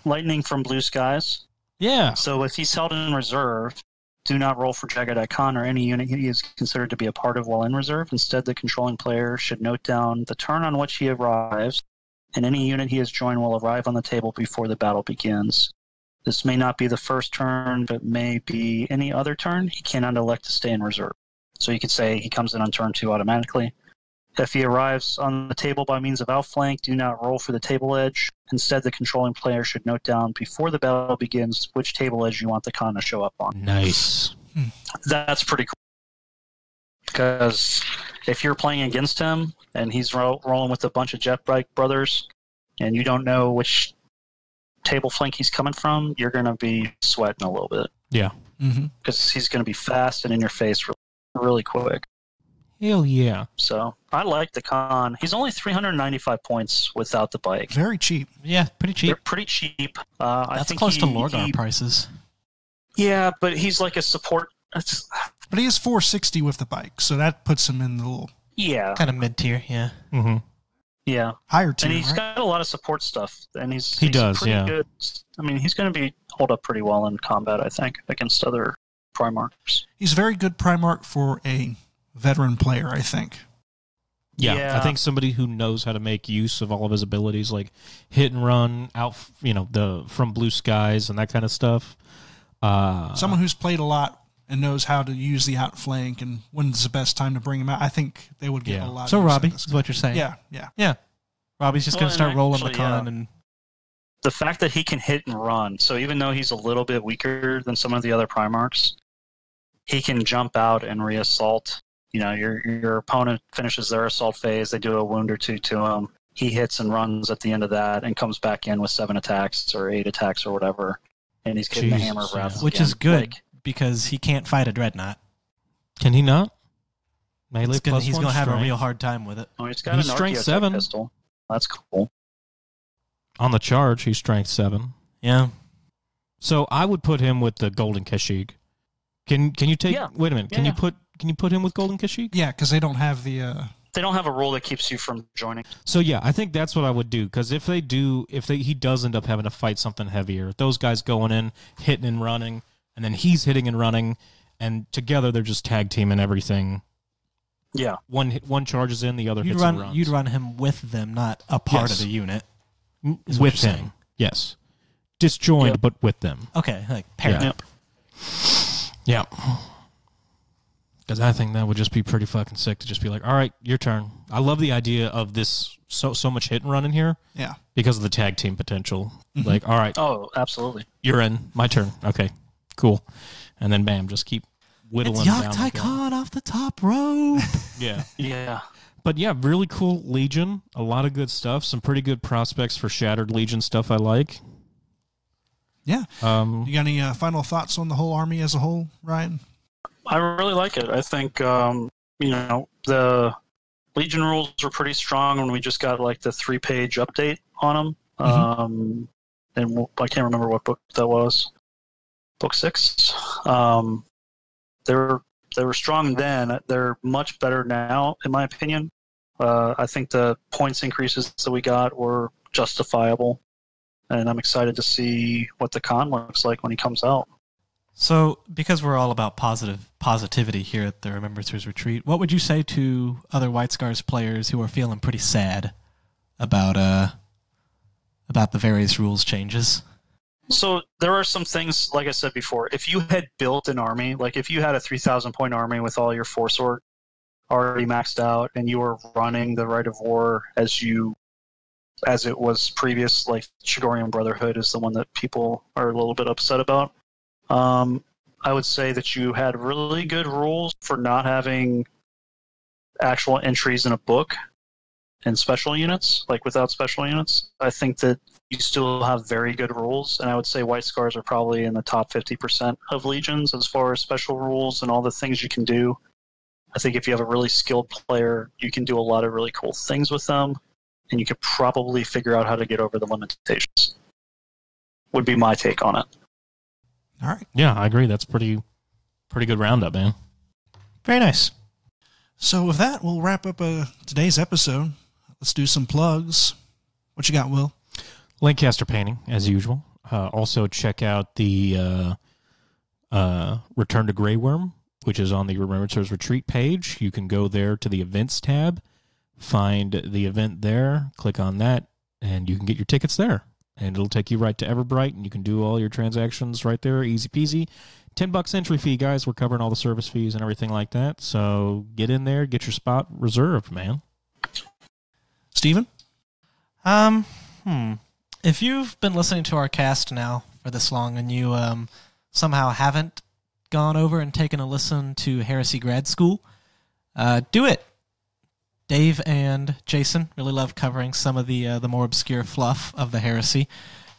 Lightning from Blue Skies. Yeah. So if he's held in reserve, do not roll for Jagatai Khan or any unit he is considered to be a part of while in reserve. Instead, the controlling player should note down the turn on which he arrives, and any unit he has joined will arrive on the table before the battle begins. This may not be the first turn, but may be any other turn. He cannot elect to stay in reserve. So you could say he comes in on turn 2 automatically. If he arrives on the table by means of outflank, do not roll for the table edge. Instead, the controlling player should note down before the battle begins which table edge you want the Khan to show up on. Nice. That's pretty cool. Because if you're playing against him and he's rolling with a bunch of jet bike brothers and you don't know which table flank he's coming from, you're going to be sweating a little bit. Yeah. Because he's going to be fast and in your face really quick. Hell yeah. So I like the Khan. He's only 395 points without the bike. Very cheap. Yeah, pretty cheap. They're pretty cheap. That's I think close to Lorgar prices. Yeah, but he's like a support. But he is 460 with the bike, so that puts him in the little kind of mid-tier, yeah. Mm-hmm. Yeah. Higher tier, And he's right? got a lot of support stuff, and he's He does, pretty yeah. good. I mean, he's going to be hold up pretty well in combat, I think, against other Primarchs. He's a very good Primarch for a veteran player, I think. Yeah, I think somebody who knows how to make use of all of his abilities, like hit and run, out, from Blue Skies and that kind of stuff. Someone who's played a lot and knows how to use the outflank and when's the best time to bring him out. I think they would get a lot. So of Robbie, this is what you're saying? Yeah. Robbie's just going to start rolling the actually, Khan and the fact that he can hit and run. So even though he's a little bit weaker than some of the other Primarchs, he can jump out and reassault. Your opponent finishes their assault phase. They do a wound or 2 to him. He hits and runs at the end of that and comes back in with 7 attacks or 8 attacks or whatever. And he's getting the Hammer of Wrath. which again. is good because he can't fight a Dreadnought. Can he not? Melee He's going to have a real hard time with it. Oh, he's got He's an strength Archaeotech 7. pistol. That's cool. On the charge, he's strength 7. Yeah. So I would put him with the Golden Kashyyyk. Can you take? Yeah. Wait a minute. Can you put him with Golden Kashyyyk? Yeah, because they don't have the They don't have a rule that keeps you from joining. So yeah, I think that's what I would do, because if he does end up having to fight something heavier, those guys going in, hitting and running, and then he's hitting and running, and together they're just tag teaming everything. Yeah. One charges in, the other hits and runs. You'd run him with them, not a part of the unit. With him, yes. Disjoined, but with them. Okay, like pair. Yeah. Because I think that would just be pretty fucking sick to just be like, all right, your turn. I love the idea of this so much hit and run in here. Yeah. Because of the tag team potential. Like, all right. Oh, absolutely. You're in. My turn. Okay, cool. And then bam, just keep whittling It's down. Yogtai Khan off the top rope. Yeah. Yeah. But yeah, really cool Legion. A lot of good stuff. Some pretty good prospects for Shattered Legion stuff I like. Yeah. You got any final thoughts on the whole army as a whole, Ryan? I really like it. I think, the Legion rules are pretty strong when we just got like the 3-page update on them. And I can't remember what book that was. Book 6. They were strong then. They're much better now, in my opinion. I think the points increases that we got were justifiable, and I'm excited to see what the con looks like when he comes out. So, because we're all about positivity here at the Remembrancers Retreat, what would you say to other White Scars players who are feeling pretty sad about the various rules changes? So there are some things, like I said before, if you had built an army, like if you had a 3,000 point army with all your force already maxed out and you were running the Rite of War as it was previous, like Chigorian Brotherhood is the one that people are a little bit upset about. I would say that you had really good rules for not having actual entries in a book and special units, like without special units. I think that you still have very good rules, and I would say White Scars are probably in the top 50% of Legions as far as special rules and all the things you can do. I think if you have a really skilled player, you can do a lot of really cool things with them, and you could probably figure out how to get over the limitations. Would be my take on it. All right. Yeah, I agree. That's pretty good roundup, man. Very nice. So with that, we'll wrap up today's episode. Let's do some plugs. What you got, Will? Lancaster Painting, as usual. Also, check out the Return to Grey Worm, which is on the Remembrancers Retreat page. You can go there to the Events tab, find the event there, click on that, and you can get your tickets there. And it'll take you right to Everbright, and you can do all your transactions right there, easy peasy. $10 entry fee, guys. We're covering all the service fees and everything like that. So get in there, get your spot reserved, man. Steven? If you've been listening to our cast now for this long and you somehow haven't gone over and taken a listen to Heresy Grad School, do it. Dave and Jason really love covering some of the more obscure fluff of the Heresy,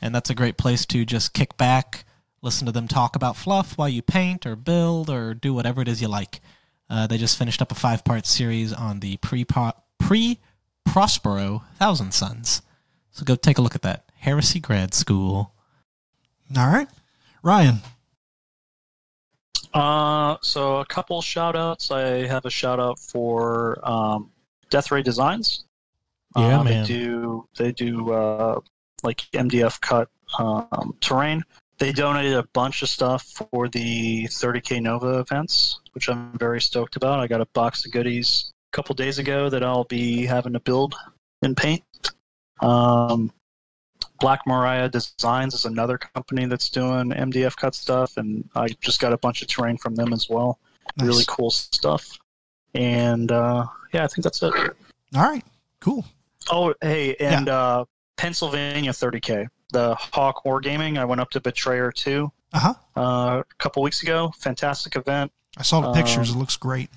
and that's a great place to just kick back, listen to them talk about fluff while you paint or build or do whatever it is you like. They just finished up a 5-part series on the pre-Prospero Thousand Sons. So go take a look at that. Heresy Grad School. All right. Ryan? So a couple shout-outs. I have a shout-out for Death Ray Designs. Yeah, man. They do like MDF cut terrain. They donated a bunch of stuff for the 30K Nova events, which I'm very stoked about. I got a box of goodies a couple days ago that I'll be having to build and paint. Black Mariah Designs is another company that's doing MDF cut stuff, and I just got a bunch of terrain from them as well. Nice. Really cool stuff. And yeah, I think that's it. All right. Cool. Oh, hey, and Pennsylvania 30K, the Hawk Wargaming. I went up to Betrayer 2 a couple weeks ago. Fantastic event. I saw the pictures. It looks great.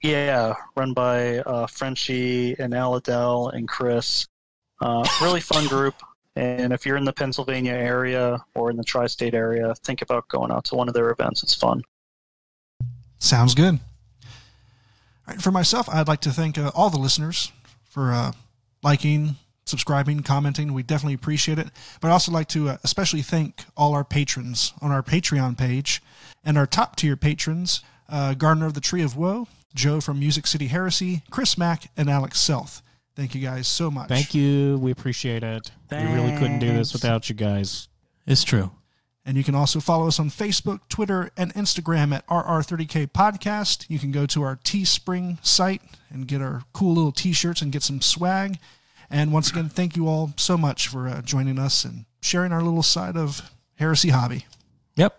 Yeah, run by Frenchie and Aladell and Chris. Really fun group. And if you're in the Pennsylvania area or in the tri-state area, think about going out to one of their events. It's fun. Sounds good. All right, for myself, I'd like to thank all the listeners for liking, subscribing, commenting. We definitely appreciate it. But I'd also like to especially thank all our patrons on our Patreon page and our top tier patrons, Gardener of the Tree of Woe, Joe from Music City Heresy, Chris Mack, and Alex Selth. Thank you guys so much. Thank you. We appreciate it. Thanks. We really couldn't do this without you guys. It's true. And you can also follow us on Facebook, Twitter, and Instagram at RR30K Podcast. You can go to our Teespring site and get our cool little t-shirts and get some swag. And once again, thank you all so much for joining us and sharing our little side of heresy hobby. Yep.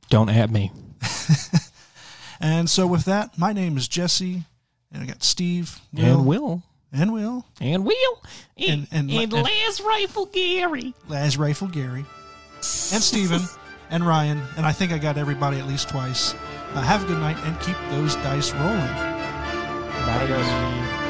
Don't at me. And so with that, my name is Jesse, and I got Steve, And Will. and Will, And Will. and Last Rifle Gary. Laz Rifle Gary, and Steven, and Ryan, and I think I got everybody at least twice. Have a good night, and keep those dice rolling. Bye, guys.